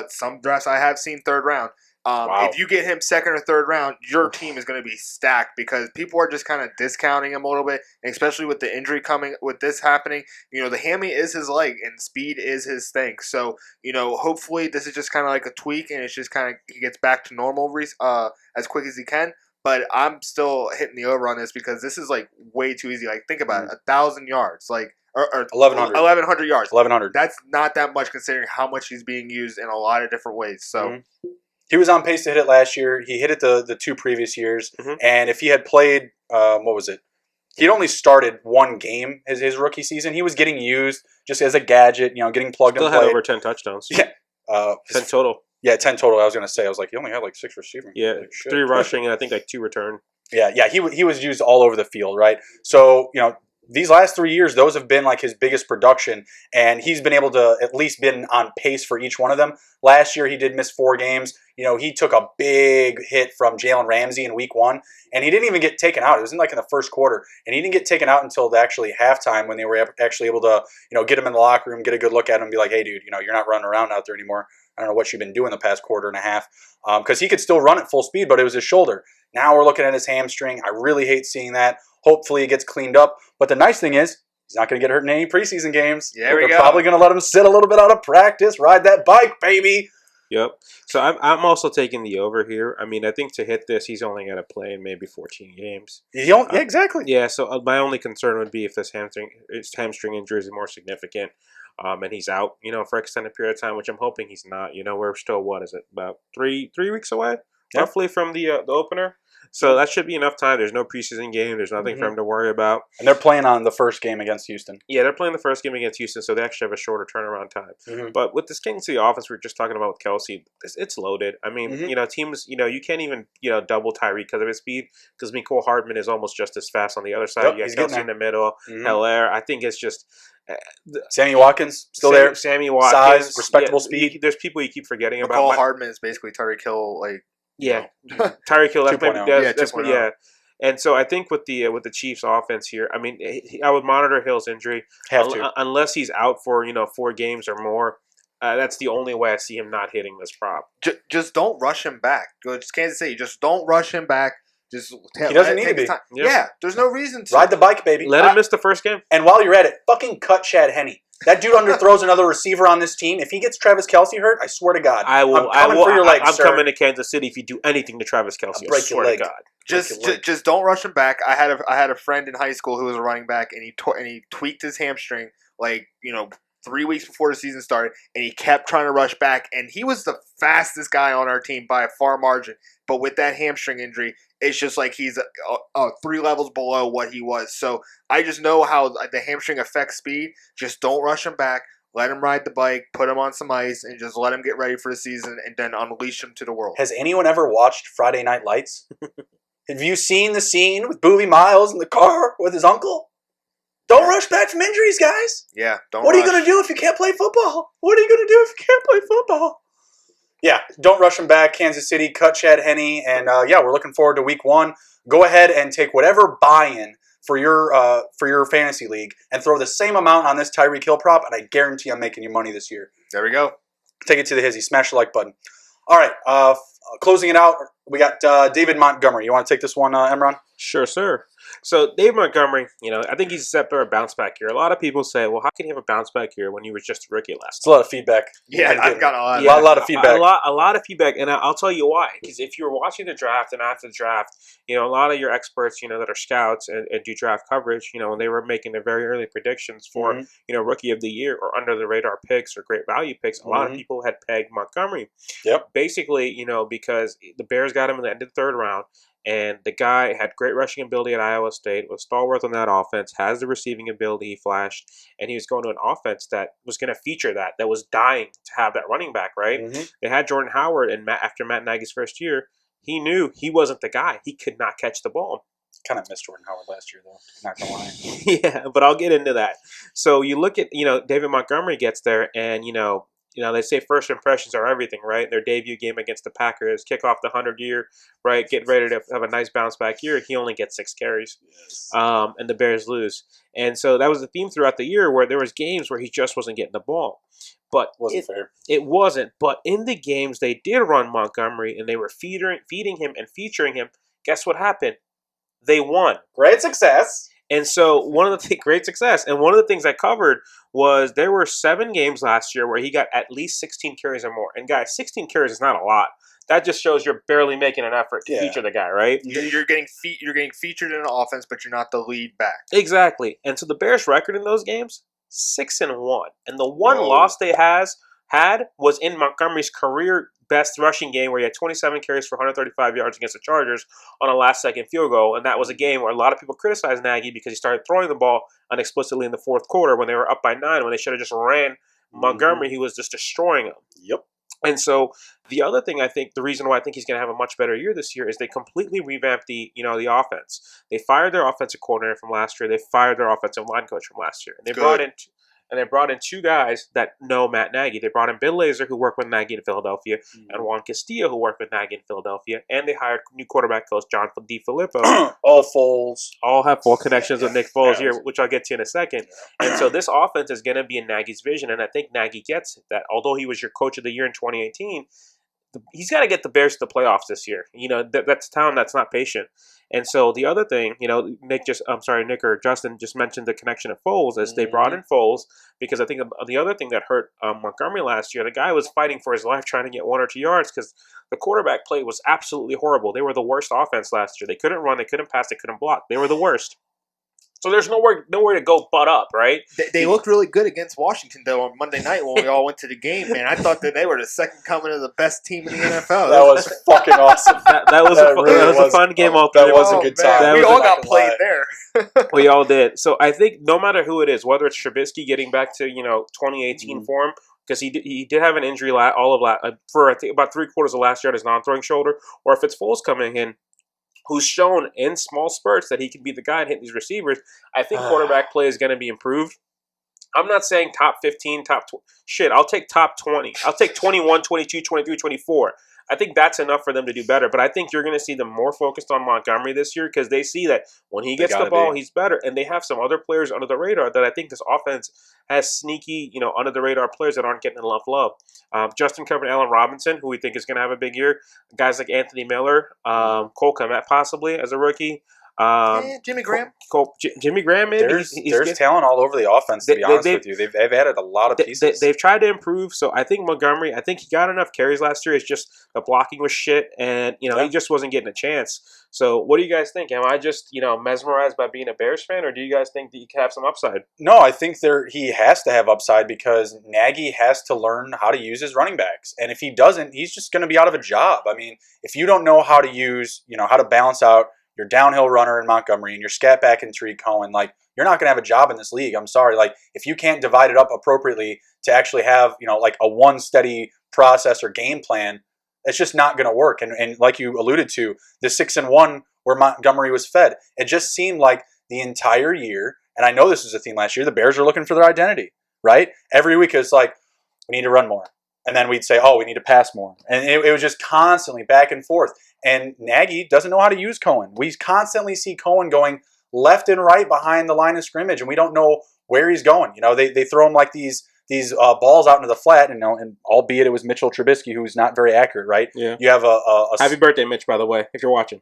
some drafts I have seen third round. Wow. If you get him second or third round, your team is going to be stacked because people are just kind of discounting him a little bit, and especially with the injury coming, with this happening. The hammy is his leg, and speed is his thing. So, hopefully this is just kind of like a tweak, and it's just kind of he gets back to normal as quick as he can. But I'm still hitting the over on this because this is like way too easy. Like think about it, 1,000 yards, like or 1,100 yards. 1,100. That's not that much considering how much he's being used in a lot of different ways. So. He was on pace to hit it last year. He hit it the 2 previous years. And if he had played, what was it? He'd only started 1 game his rookie season. He was getting used just as a gadget, getting plugged and played. Still had over 10 touchdowns. Yeah. 10 total. Yeah, 10 total. I was going to say. I was like, he only had like 6 receiving. Yeah, like, 3 rushing and I think like 2 return. Yeah. He was used all over the field, right? So, these last 3 years, those have been like his biggest production, and he's been able to at least been on pace for each one of them. Last year, he did miss 4 games. He took a big hit from Jalen Ramsey in week 1, and he didn't even get taken out. It was in the first quarter, and he didn't get taken out until actually halftime when they were actually able to, get him in the locker room, get a good look at him, and be like, hey, dude, you're not running around out there anymore. I don't know what you've been doing the past quarter and a half, because he could still run at full speed, but it was his shoulder. Now we're looking at his hamstring. I really hate seeing that. Hopefully it gets cleaned up. But the nice thing is, he's not going to get hurt in any preseason games. They're probably going to let him sit a little bit out of practice, ride that bike, baby. Yep. So I'm also taking the over here. I mean, I think to hit this, he's only going to play in maybe 14 games. Yeah, exactly. Yeah, so my only concern would be if his hamstring injury is more significant and he's out, for extended period of time, which I'm hoping he's not. We're still, what is it, about three weeks away, roughly, from the opener? So that should be enough time. There's no preseason game. There's nothing for him to worry about. And they're playing on the first game against Houston. Yeah, they're playing the first game against Houston, so they actually have a shorter turnaround time. But with this Kingsley offense we were just talking about with Kelce, it's loaded. I mean, teams, you can't even, double Tyreek because of his speed, because McCoy Hardman is almost just as fast on the other side. You got Kelce in the middle, Hilaire. I think it's just... Sammy Watkins still there. Sammy Watkins. Size, respectable speed. There's people you keep forgetting about. McCoy Hardman is basically Tyreek Hill, Yeah, Tyreek Hill. That's 2.0. And so I think with the Chiefs' offense here, I mean, I would monitor Hill's injury. Unless he's out for 4 games or more. That's the only way I see him not hitting this prop. Just don't rush him back. Just Kansas City. Just don't rush him back. He doesn't need to be. Yeah, there's no reason to. Ride the bike, baby. Let him miss the first game. And while you're at it, fucking cut Chad Henne. That dude underthrows another receiver on this team. If he gets Travis Kelce hurt, I swear to God, I'm coming for your legs, I'm sir. coming to Kansas City if you do anything to Travis Kelce. I'll break your leg. To God. Just don't rush him back. I had a friend in high school who was a running back, and he tweaked his hamstring 3 weeks before the season started, and he kept trying to rush back, and he was the fastest guy on our team by a far margin. But with that hamstring injury, it's just like he's 3 levels below what he was. So I just know how the hamstring affects speed. Just don't rush him back. Let him ride the bike, put him on some ice, and just let him get ready for the season, and then unleash him to the world. Has anyone ever watched Friday Night Lights? Have you seen the scene with Boobie Miles in the car with his uncle? Don't rush back from injuries, guys. Yeah, don't What rush. are you going to do if you can't play football? What are you going to do if you can't play football? Yeah, don't rush him back. Kansas City, cut Chad Henne. And, we're looking forward to week 1. Go ahead and take whatever buy-in for your fantasy league and throw the same amount on this Tyreek Hill prop, and I guarantee I'm making you money this year. There we go. Take it to the Hizzy. Smash the like button. All right, closing it out, we got David Montgomery. You want to take this one, Emron? Sure, sir. So Dave Montgomery, I think he's set for a bounce back year. A lot of people say, well, how can he have a bounce back year when you were just a rookie last It's a lot of feedback. Yeah, I've got a lot of feedback. A lot of feedback, and I'll tell you why. Because if you were watching the draft and after the draft, a lot of your experts, that are scouts and do draft coverage, when they were making their very early predictions for, rookie of the year or under the radar picks or great value picks, a lot of people had pegged Montgomery. Yep. Basically, because the Bears got him in the end of the 3rd round. And the guy had great rushing ability at Iowa State, was stalwart on that offense, has the receiving ability he flashed, and he was going to an offense that was going to feature that was dying to have that running back, right? They had Jordan Howard, and after Matt Nagy's first year, he knew he wasn't the guy. He could not catch the ball. Kind of missed Jordan Howard last year, though. Not gonna lie. Yeah, but I'll get into that. So you look at, David Montgomery gets there, and they say first impressions are everything, right? Their debut game against the Packers, kick off the 100-year, right? Get ready to have a nice bounce back year. He only gets 6 carries, Yes. and the Bears lose. And so that was the theme throughout the year, where there was games where he just wasn't getting the ball. But Wasn't fair. It wasn't. But in the games they did run Montgomery, and they were feeding him and featuring him. Guess what happened? They won. Great success. And so great success. And one of the things I covered was there were 7 games last year where he got at least 16 carries or more. And guys, 16 carries is not a lot. That just shows you're barely making an effort to feature the guy, right? You're getting featured in an offense, but you're not the lead back. Exactly. And so the Bears' record in those games, 6-1. And the one loss they had was in Montgomery's career best rushing game, where he had 27 carries for 135 yards against the Chargers on a last-second field goal. And that was a game where a lot of people criticized Nagy because he started throwing the ball unexplicitly in the fourth quarter when they were up by 9, when they should have just ran Montgomery. He was just destroying them. Yep. And so the other thing, I think, the reason why I think he's going to have a much better year this year is they completely revamped the offense. They fired their offensive coordinator from last year. They fired their offensive line coach from last year. And they brought in 2 guys that know Matt Nagy. They brought in Bill Lazor, who worked with Nagy in Philadelphia, and Juan Castillo, who worked with Nagy in Philadelphia. And they hired new quarterback coach John DeFilippo. All Foles. All have full connections with Nick Foles here, which I'll get to in a second. And so this offense is going to be in Nagy's vision, and I think Nagy gets that. Although he was your coach of the year in 2018, he's got to get the Bears to the playoffs this year. That's a town that's not patient. And so the other thing, Nick or Justin just mentioned the connection of Foles, as they brought in Foles, because I think the other thing that hurt Montgomery last year, the guy was fighting for his life trying to get 1 or 2 yards because the quarterback play was absolutely horrible. They were the worst offense last year. They couldn't run, they couldn't pass, they couldn't block. They were the worst. So there's nowhere to go but up, right? They looked really good against Washington, though, on Monday night when we all went to the game, man. I thought that they were the second coming of the best team in the NFL. That was fucking awesome. That was a fun game. That was a good time. We all got played there. We all did. So I think no matter who it is, whether it's Trubisky getting back to 2018 form, because he did have an injury for I think about 3/4 of last year at his non-throwing shoulder, or if it's Foles coming in, who's shown in small spurts that he can be the guy and hit these receivers, I think quarterback play is going to be improved. I'm not saying top 15, I'll take top 20. I'll take 21, 22, 23, 24. I think that's enough for them to do better. But I think you're going to see them more focused on Montgomery this year because they see that when he gets the ball, he's better. And they have some other players under the radar that I think this offense has sneaky, under the radar players that aren't getting enough love. Justin covered Allen Robinson, who we think is going to have a big year. Guys like Anthony Miller, Cole Kmet possibly as a rookie. Jimmy Graham. Jimmy Graham, there's talent all over the offense, to be honest with you. They've added a lot of pieces. They've tried to improve, so I think Montgomery, he got enough carries last year. It's just the blocking was shit, and he just wasn't getting a chance. So what do you guys think? Am I just, mesmerized by being a Bears fan, or do you guys think that you can have some upside? No, I think he has to have upside because Nagy has to learn how to use his running backs. And if he doesn't, he's just going to be out of a job. I mean, if you don't know how to use, how to balance out your downhill runner in Montgomery and your scat back in Tyreek Cohen, you're not going to have a job in this league. I'm sorry. If you can't divide it up appropriately to actually have, a one steady process or game plan, it's just not going to work. And like you alluded to, the 6-1 where Montgomery was fed, it just seemed like the entire year, and I know this was a theme last year, the Bears are looking for their identity, right? Every week it's we need to run more. And then we'd say, we need to pass more. And it was just constantly back and forth. And Nagy doesn't know how to use Cohen. We constantly see Cohen going left and right behind the line of scrimmage, and we don't know where he's going. They throw him these balls out into the flat, and albeit it was Mitchell Trubisky, who's not very accurate, right? Yeah. You have a happy birthday, Mitch, by the way, if you're watching.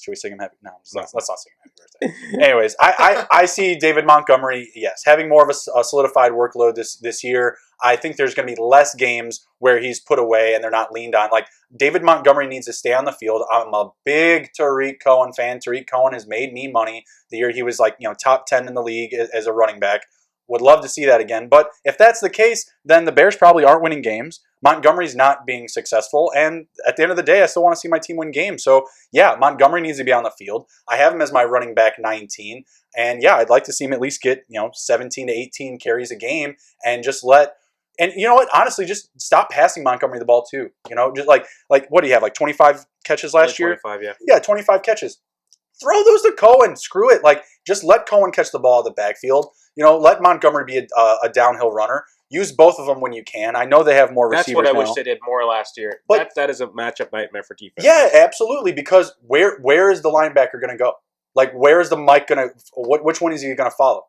Should we sing him happy? No, let's not sing him happy birthday. Anyways, I see David Montgomery, yes, having more of a solidified workload this year. I think there's going to be less games where he's put away and they're not leaned on. David Montgomery needs to stay on the field. I'm a big Tyreek Cohen fan. Tyreek Cohen has made me money the year he was top 10 in the league as a running back. Would love to see that again. But if that's the case, then the Bears probably aren't winning games. Montgomery's not being successful. And at the end of the day, I still want to see my team win games. So, yeah, Montgomery needs to be on the field. I have him as my running back 19. And, yeah, I'd like to see him at least get, 17 to 18 carries a game and just let And you know what? Honestly, just stop passing Montgomery the ball too. Just like what do you have? Like 25 catches last year? 25, yeah. Yeah, 25 catches. Throw those to Cohen. Screw it. Like, just let Cohen catch the ball at the backfield. Let Montgomery be a downhill runner. Use both of them when you can. I know they have more That's receivers what I now. wish they did more last year. But that is a matchup nightmare for defense. Yeah, absolutely. Because where is the linebacker going to go? Like, where is the Mike going to? Which one is he going to follow?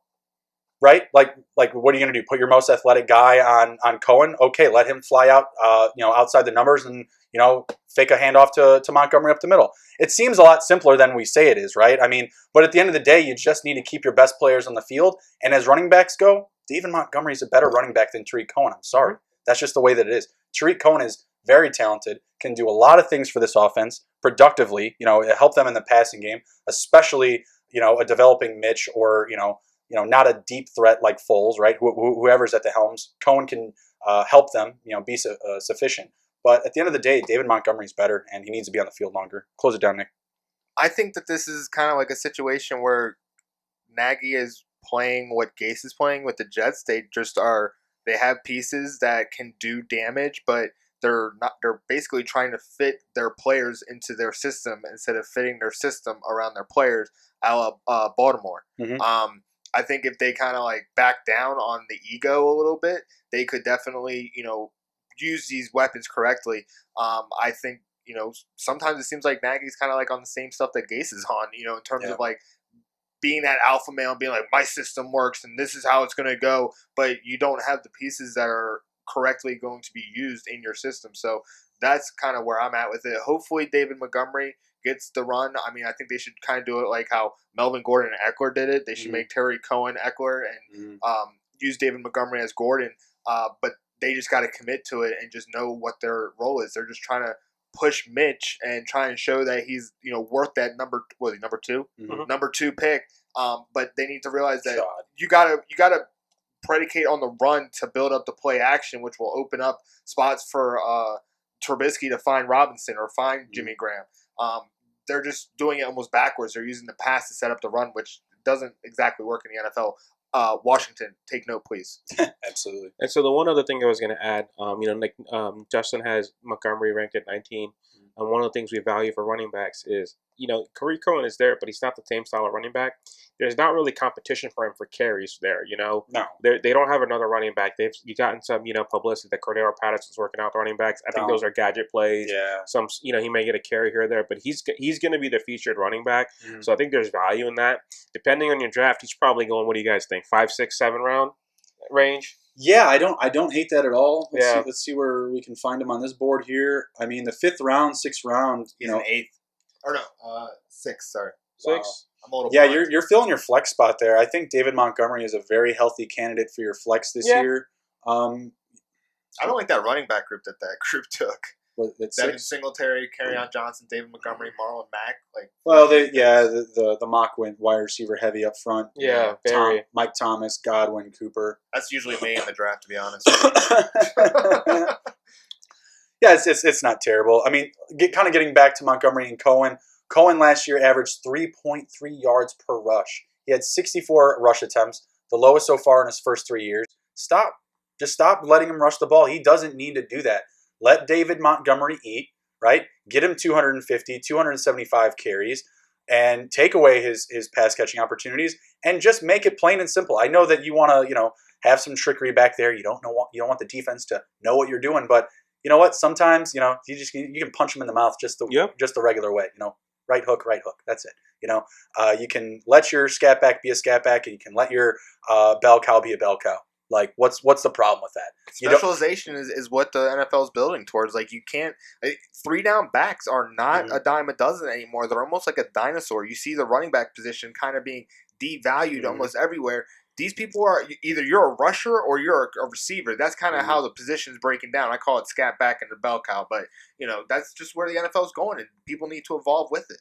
Right? Like what are you going to do? Put your most athletic guy on Cohen? Okay, let him fly out, outside the numbers and fake a handoff to Montgomery up the middle. It seems a lot simpler than we say it is, right? I mean, but at the end of the day, you just need to keep your best players on the field. And as running backs go, David Montgomery is a better running back than Tyreek Cohen. I'm sorry, that's just the way that it is. Tyreek Cohen is very talented, can do a lot of things for this offense productively. Help them in the passing game, especially a developing Mitch or not a deep threat like Foles, right? Whoever's at the helms, Cohen can help them, be sufficient. But at the end of the day, David Montgomery's better, and he needs to be on the field longer. Close it down, Nick. I think that this is kind of like a situation where Nagy is playing what Gase is playing with the Jets. They just are. They have pieces that can do damage, but they're not. They're basically trying to fit their players into their system instead of fitting their system around their players. A la Baltimore. Mm-hmm. I think if they kind of like back down on the ego a little bit, they could definitely use these weapons correctly. I think sometimes it seems like Nagy's kind of like on the same stuff that Gase is on. In terms of like being that alpha male and being like, my system works and this is how it's going to go, but you don't have the pieces that are correctly going to be used in your system. So that's kind of where I'm at with it. Hopefully David Montgomery gets the run. I mean, I think they should kind of do it like how Melvin Gordon and Eckler did it. They should make Terry Cohen Eckler and use David Montgomery as Gordon. But they just got to commit to it and just know what their role is. They're just trying to push Mitch and try and show that he's worth that number 2 number 2 pick. But they need to realize that you gotta predicate on the run to build up the play action, which will open up spots for Trubisky to find Robinson or find Jimmy Graham. They're just doing it almost backwards. They're using the pass to set up the run, which doesn't exactly work in the NFL. Washington, take note, please. Absolutely. And so the one other thing I was going to add, Justin has Montgomery ranked at 19. And one of the things we value for running backs is, Tyreek Cohen is there, but he's not the same style of running back. There's not really competition for him for carries there, No. They don't have another running back. You gotten some, publicity that Cordero Patterson's working out the running backs. I think those are gadget plays. Yeah. Some, he may get a carry here or there, but he's going to be the featured running back. Mm-hmm. So I think there's value in that. Depending on your draft, he's probably going, what do you guys think, 5, 6, 7 round range? Yeah, I don't hate that at all. Let's see where we can find him on this board here. I mean, the 5th round, 6th round, he's an 8th. Or no, 6, sorry. 6? Wow. I'm a little blind. You're filling your flex spot there. I think David Montgomery is a very healthy candidate for your flex this year. I don't like that running back group that group took. Devin Singletary, Kerryon Johnson, David Montgomery, Marlon Mack. The mock wide receiver heavy up front. Yeah, Mike Thomas, Godwin, Cooper. That's usually me in the draft, to be honest. Yeah, it's not terrible. I mean, getting back to Montgomery and Cohen. Cohen last year averaged 3.3 yards per rush. He had 64 rush attempts, the lowest so far in his first 3 years. Just stop letting him rush the ball. He doesn't need to do that. Let David Montgomery eat, right? Get him 250, 275 carries and take away his pass catching opportunities and just make it plain and simple. I know that you want to, have some trickery back there. You don't want the defense to know what you're doing, but you know what? Sometimes, you can punch him in the mouth just the regular way, right hook. That's it. You can let your scat back be a scat back and you can let your bell cow be a bell cow. Like, what's the problem with that? Specialization is what the NFL is building towards. Like, you can't 3-down backs are not a dime a dozen anymore. They're almost like a dinosaur. You see the running back position kind of being devalued almost everywhere. These people are either you're a rusher or you're a receiver. That's kind of how the position is breaking down. I call it scat back and the bell cow, but that's just where the NFL is going, and people need to evolve with it.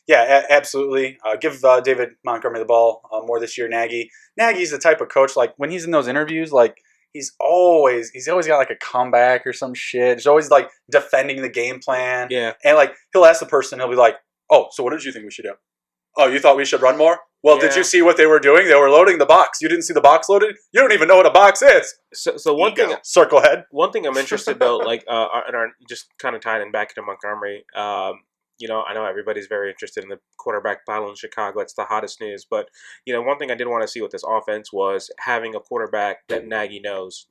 Yeah, absolutely. Give David Montgomery the ball more this year, Nagy. Nagy's the type of coach, like, when he's in those interviews, like, he's always got, like, a comeback or some shit. He's always, like, defending the game plan. Yeah. And, like, he'll ask the person, he'll be like, oh, so what did you think we should do? Oh, you thought we should run more? Well, did Yeah. you see what they were doing? They were loading the box. You didn't see the box loaded? You don't even know what a box is. So one thing, Circle head. one thing I'm interested though, like and our, just kind of tying back into Montgomery. I know everybody's very interested in the quarterback battle in Chicago. It's the hottest news. But one thing I did want to see with this offense was having a quarterback that Nagy knows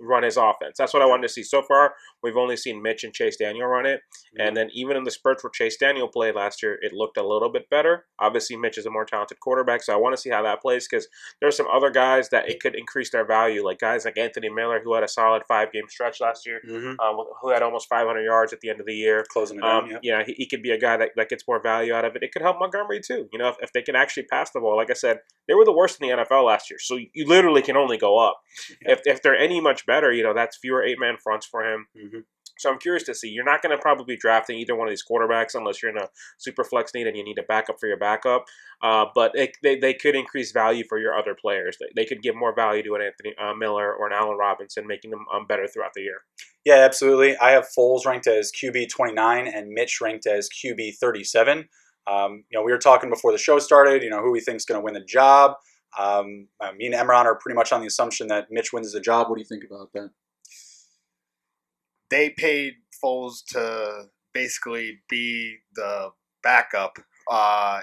run his offense. That's what I wanted to see. So far, we've only seen Mitch and Chase Daniel run it. Mm-hmm. And then even in the spurts where Chase Daniel played last year, it looked a little bit better. Obviously, Mitch is a more talented quarterback, so I want to see how that plays because there's some other guys that it could increase their value, like guys like Anthony Miller, who had a solid 5-game stretch last year, who had almost 500 yards at the end of the year. Closing it down, he could be a guy that gets more value out of it. It could help Montgomery, too. If they can actually pass the ball. Like I said, they were the worst in the NFL last year, so you literally can only go up. Yeah. If they're any much better, that's fewer 8-man fronts for him. Mm-hmm. So I'm curious to see. You're not going to probably be drafting either one of these quarterbacks unless you're in a super flex need and you need a backup for your backup. But they could increase value for your other players. They could give more value to an Anthony Miller or an Allen Robinson, making them better throughout the year. Yeah, absolutely. I have Foles ranked as QB 29 and Mitch ranked as QB 37. We were talking before the show started, who we think is going to win the job. Me and Emron are pretty much on the assumption that Mitch wins the job. What do you think about that? They paid Foles to basically be the backup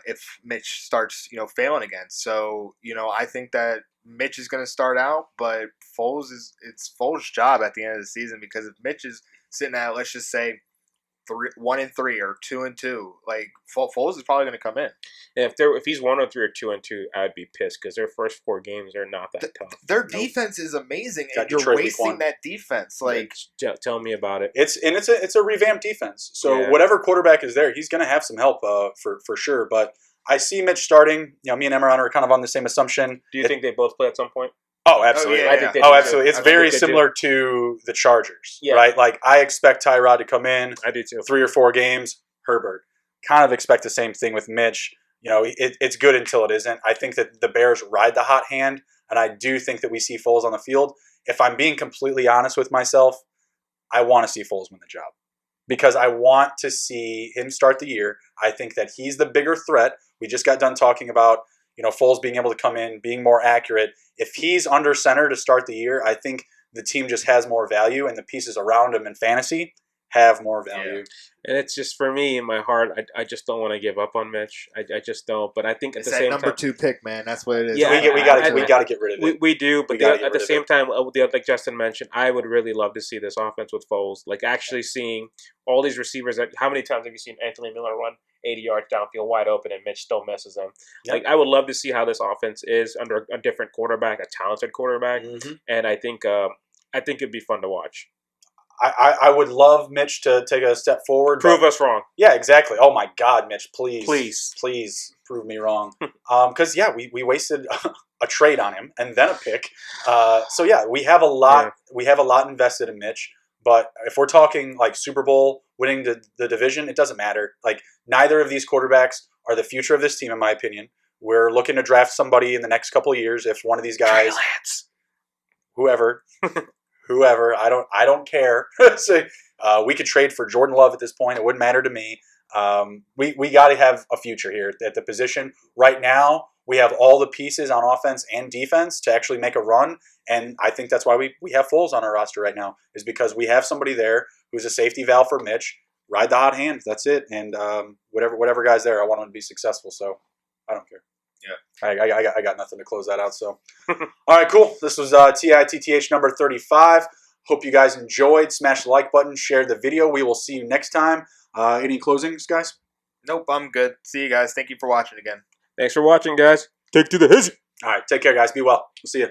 if Mitch starts, failing again. So, I think that Mitch is going to start out, but it's Foles' job at the end of the season because if Mitch is sitting at, let's just say, 1-3 or 2-2, like Foles is probably going to come in. And if he's 1-3 or 2-2, I'd be pissed because their first 4 games are not that tough. Their defense is amazing, and you're wasting that defense. Like, tell me about it. It's a revamped defense. So whatever quarterback is there, he's going to have some help for sure. But I see Mitch starting. Me and Emron are kind of on the same assumption. Do you think they both play at some point? Oh, absolutely. I think absolutely. It's very similar to the Chargers, right? Like, I expect Tyrod to come in. I do too. 3 or 4 games. Herbert. Kind of expect the same thing with Mitch. It's good until it isn't. I think that the Bears ride the hot hand, and I do think that we see Foles on the field. If I'm being completely honest with myself, I want to see Foles win the job because I want to see him start the year. I think that he's the bigger threat. We just got done talking about Foles being able to come in, being more accurate. If he's under center to start the year, I think the team just has more value, and the pieces around him in fantasy have more value. Yeah. And it's just, for me, in my heart, I just don't want to give up on Mitch. I just don't. But I think at the same time, number 2 pick, man. That's what it is. Yeah, we got to get rid of it. We do, but at the same time, like Justin mentioned, I would really love to see this offense with Foles. Like, actually seeing all these receivers. How many times have you seen Anthony Miller run 80 yards downfield wide open and Mitch still misses them? Yep. Like, I would love to see how this offense is under a different quarterback, a talented quarterback. Mm-hmm. And I think it'd be fun to watch. I would love Mitch to take a step forward. Prove us wrong. Yeah, exactly. Oh, my God, Mitch, please prove me wrong. Because, we wasted a trade on him and then a pick. We have a lot. Yeah. We have a lot invested in Mitch. But if we're talking like Super Bowl, winning the division, it doesn't matter. Like, neither of these quarterbacks are the future of this team, in my opinion. We're looking to draft somebody in the next couple of years. If one of these guys, whoever, I don't care. So, we could trade for Jordan Love at this point. It wouldn't matter to me. We got to have a future here at the position. Right now, we have all the pieces on offense and defense to actually make a run. And I think that's why we have Foles on our roster right now, is because we have somebody there who's a safety valve for Mitch. Ride the hot hand. That's it. And whatever guy's there, I want him to be successful. So I don't care. Yeah, I got nothing to close that out. So, all right, cool. This was TITTH number 35. Hope you guys enjoyed. Smash the like button. Share the video. We will see you next time. Any closings, guys? Nope, I'm good. See you guys. Thank you for watching again. Thanks for watching, guys. Take to the Hizzy. All right, take care, guys. Be well. We'll see you.